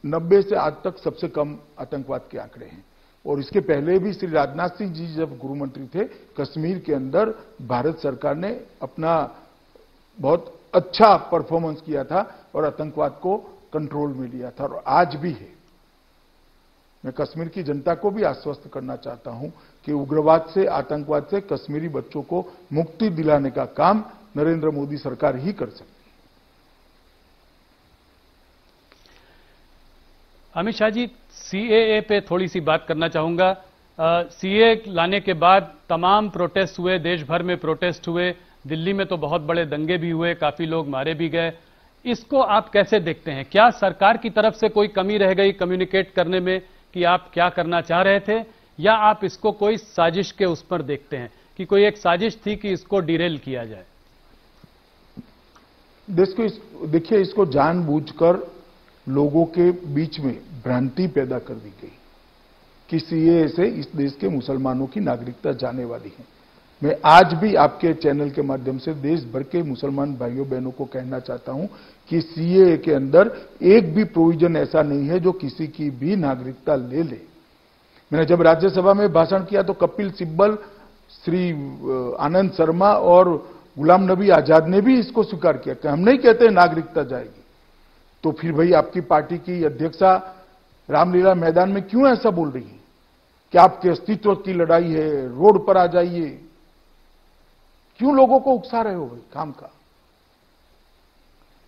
90 से आज तक सबसे कम आतंकवाद के आंकड़े हैं। और इसके पहले भी श्री राजनाथ सिंह जी जब गृह मंत्री थे, कश्मीर के अंदर भारत सरकार ने अपना बहुत अच्छा परफॉर्मेंस किया था और आतंकवाद को कंट्रोल में लिया था, और आज भी है। मैं कश्मीर की जनता को भी आश्वस्त करना चाहता हूं कि उग्रवाद से, आतंकवाद से कश्मीरी बच्चों को मुक्ति दिलाने का काम नरेंद्र मोदी सरकार ही कर सकती है। अमित शाह जी, सीएए पे थोड़ी सी बात करना चाहूंगा। सीए लाने के बाद तमाम प्रोटेस्ट हुए, देश भर में प्रोटेस्ट हुए, दिल्ली में तो बहुत बड़े दंगे भी हुए, काफी लोग मारे भी गए। इसको आप कैसे देखते हैं? क्या सरकार की तरफ से कोई कमी रह गई कम्युनिकेट करने में कि आप क्या करना चाह रहे थे, या आप इसको कोई साजिश के उस पर देखते हैं कि कोई एक साजिश थी कि इसको डिरेल किया जाए? देखिए, इसको जानबूझकर लोगों के बीच में भ्रांति पैदा कर दी गई कि सीएए से इस देश के मुसलमानों की नागरिकता जाने वाली है। मैं आज भी आपके चैनल के माध्यम से देश भर के मुसलमान भाइयों बहनों को कहना चाहता हूं कि सीएए के अंदर एक भी प्रोविजन ऐसा नहीं है जो किसी की भी नागरिकता ले ले। मैंने जब राज्यसभा में भाषण किया तो कपिल सिब्बल, श्री आनंद शर्मा और गुलाम नबी आजाद ने भी इसको स्वीकार किया कि हम नहीं कहते नागरिकता जाएगी। तो फिर भाई आपकी पार्टी की अध्यक्षा रामलीला मैदान में क्यों ऐसा बोल रही है कि आपके अस्तित्व की लड़ाई है, रोड पर आ जाइए? क्यों लोगों को उकसा रहे हो भाई काम का?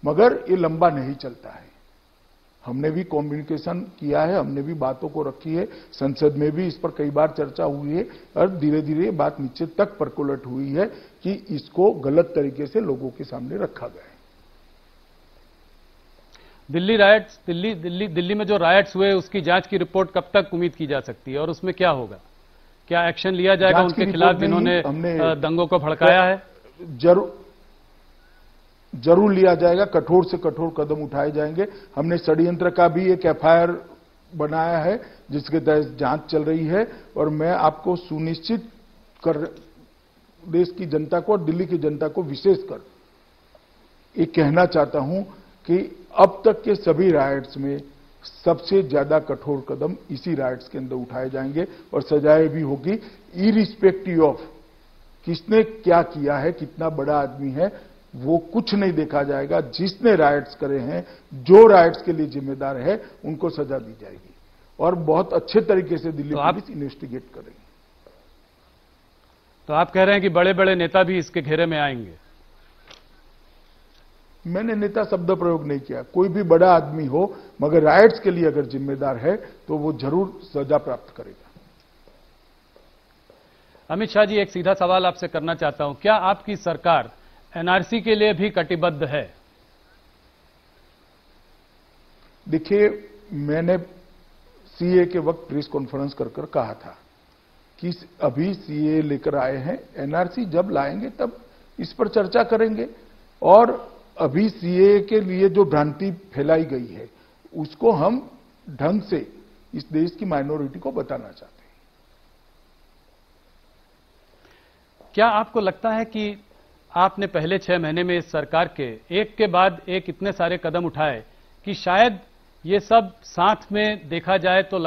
मगर ये लंबा नहीं चलता है। हमने भी कम्युनिकेशन किया है, हमने भी बातों को रखी है, संसद में भी इस पर कई बार चर्चा हुई है और धीरे धीरे बात नीचे तक परकोलट हुई है कि इसको गलत तरीके से लोगों के सामने रखा गया है। दिल्ली रायट्स, दिल्ली में जो रायट्स हुए उसकी जांच की रिपोर्ट कब तक उम्मीद की जा सकती है और उसमें क्या होगा? क्या एक्शन लिया जाएगा उनके खिलाफ जिन्होंने दंगों को भड़काया है? जरूर लिया जाएगा, कठोर से कठोर कदम उठाए जाएंगे। हमने षड्यंत्र का भी एक एफआईआर बनाया है जिसके तहत जांच चल रही है, और मैं आपको सुनिश्चित कर देश की जनता को और दिल्ली की जनता को विशेषकर ये कहना चाहता हूं कि अब तक के सभी राइट्स में सबसे ज्यादा कठोर कदम इसी राइट्स के अंदर उठाए जाएंगे और सजाएं भी होगी, इरिस्पेक्टिव ऑफ किसने क्या किया है, कितना बड़ा आदमी है, वो कुछ नहीं देखा जाएगा। जिसने राइट्स करे हैं, जो राइट्स के लिए जिम्मेदार है, उनको सजा दी जाएगी और बहुत अच्छे तरीके से दिल्ली पुलिस इन्वेस्टिगेट करेगी। तो आप कह रहे हैं कि बड़े बड़े नेता भी इसके घेरे में आएंगे? मैंने नेता शब्द प्रयोग नहीं किया। कोई भी बड़ा आदमी हो मगर राइट्स के लिए अगर जिम्मेदार है तो वो जरूर सजा प्राप्त करेगा। अमित शाह जी, एक सीधा सवाल आपसे करना चाहता हूं, क्या आपकी सरकार एनआरसी के लिए भी कटिबद्ध है? देखिए, मैंने सीए के वक्त प्रेस कॉन्फ्रेंस कर कहा था कि अभी सीए लेकर आए हैं, एनआरसी जब लाएंगे तब इस पर चर्चा करेंगे, और अभी सीए के लिए जो भ्रांति फैलाई गई है उसको हम ढंग से इस देश की माइनॉरिटी को बताना चाहते हैं। क्या आपको लगता है कि आपने पहले 6 महीने में इस सरकार के एक के बाद एक इतने सारे कदम उठाए कि शायद ये सब साथ में देखा जाए तो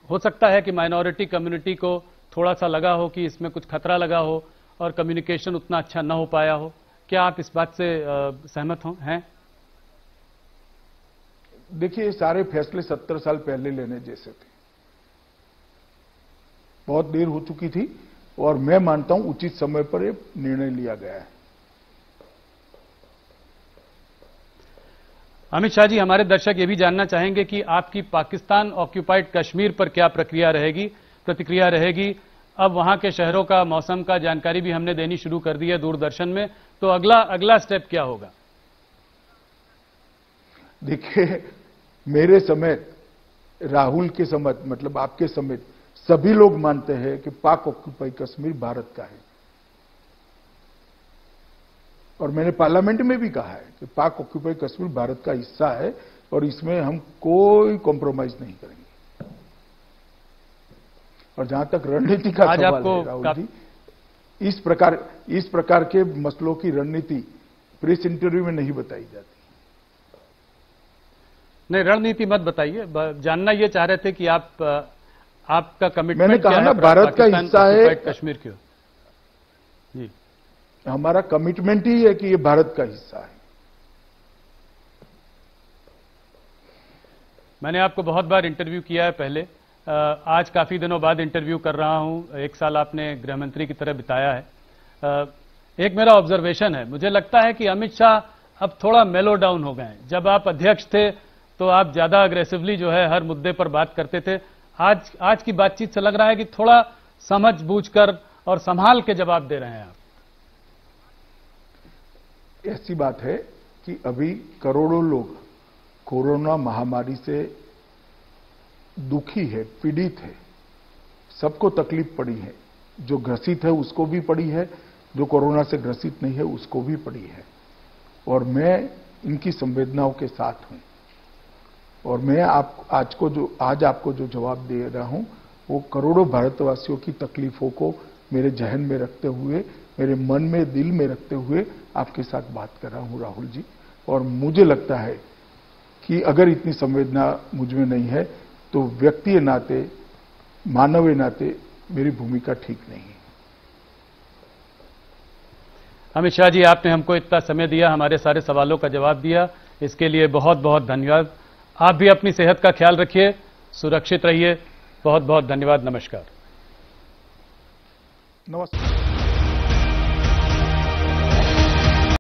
हो सकता है कि माइनॉरिटी कम्युनिटी को थोड़ा सा लगा हो कि इसमें कुछ खतरा लगा हो और कम्युनिकेशन उतना अच्छा न हो पाया हो? क्या आप इस बात से सहमत हैं? देखिए, ये सारे फैसले 70 साल पहले लेने जैसे थे। बहुत देर हो चुकी थी और मैं मानता हूं उचित समय पर ये निर्णय लिया गया है। अमित शाह जी, हमारे दर्शक ये भी जानना चाहेंगे कि आपकी पाकिस्तान ऑक्यूपाइड कश्मीर पर क्या प्रतिक्रिया रहेगी। अब वहां के शहरों का, मौसम का जानकारी भी हमने देनी शुरू कर दी है दूरदर्शन में, तो अगला स्टेप क्या होगा? देखिए, मेरे समेत, राहुल के समेत, मतलब आपके समेत सभी लोग मानते हैं कि पाक ऑक्यूपाइड कश्मीर भारत का है, और मैंने पार्लियामेंट में भी कहा है कि पाक ऑक्यूपाइड कश्मीर भारत का हिस्सा है और इसमें हम कोई कॉम्प्रोमाइज नहीं करेंगे। और जहां तक रणनीति का सवाल है राहुल जी, इस प्रकार के मसलों की रणनीति प्रेस इंटरव्यू में नहीं बताई जाती। नहीं, रणनीति मत बताइए, जानना ये चाह रहे थे कि आपका कमिटमेंट मैंने कहा ना, भारत का हिस्सा है कश्मीर क्यों? जी, हमारा कमिटमेंट ही है कि ये भारत का हिस्सा है। मैंने आपको बहुत बार इंटरव्यू किया है पहले, आज काफी दिनों बाद इंटरव्यू कर रहा हूं। 1 साल आपने गृहमंत्री की तरह बिताया है। एक मेरा ऑब्जर्वेशन है, मुझे लगता है कि अमित शाह अब थोड़ा मेलो डाउन हो गए हैं। जब आप अध्यक्ष थे तो आप ज्यादा अग्रेसिवली जो है हर मुद्दे पर बात करते थे। आज की बातचीत से लग रहा है कि थोड़ा समझ बूझकर और संभाल के जवाब दे रहे हैं आप। ऐसी बात है कि अभी करोड़ों लोग कोरोना महामारी से दुखी है, पीड़ित है, सबको तकलीफ पड़ी है। जो ग्रसित है उसको भी पड़ी है, जो कोरोना से ग्रसित नहीं है उसको भी पड़ी है। और मैं इनकी संवेदनाओं के साथ हूं। और मैं आज आपको जो जवाब दे रहा हूं वो करोड़ों भारतवासियों की तकलीफों को मेरे जहन में रखते हुए, मेरे मन में, दिल में रखते हुए आपके साथ बात कर रहा हूं राहुल जी। और मुझे लगता है कि अगर इतनी संवेदना मुझ में नहीं है तो व्यक्ति नाते, मानवीय नाते मेरी भूमिका ठीक नहीं है। अमित शाह जी, आपने हमको इतना समय दिया, हमारे सारे सवालों का जवाब दिया, इसके लिए बहुत बहुत धन्यवाद। आप भी अपनी सेहत का ख्याल रखिए, सुरक्षित रहिए। बहुत बहुत धन्यवाद। नमस्कार। नमस्कार।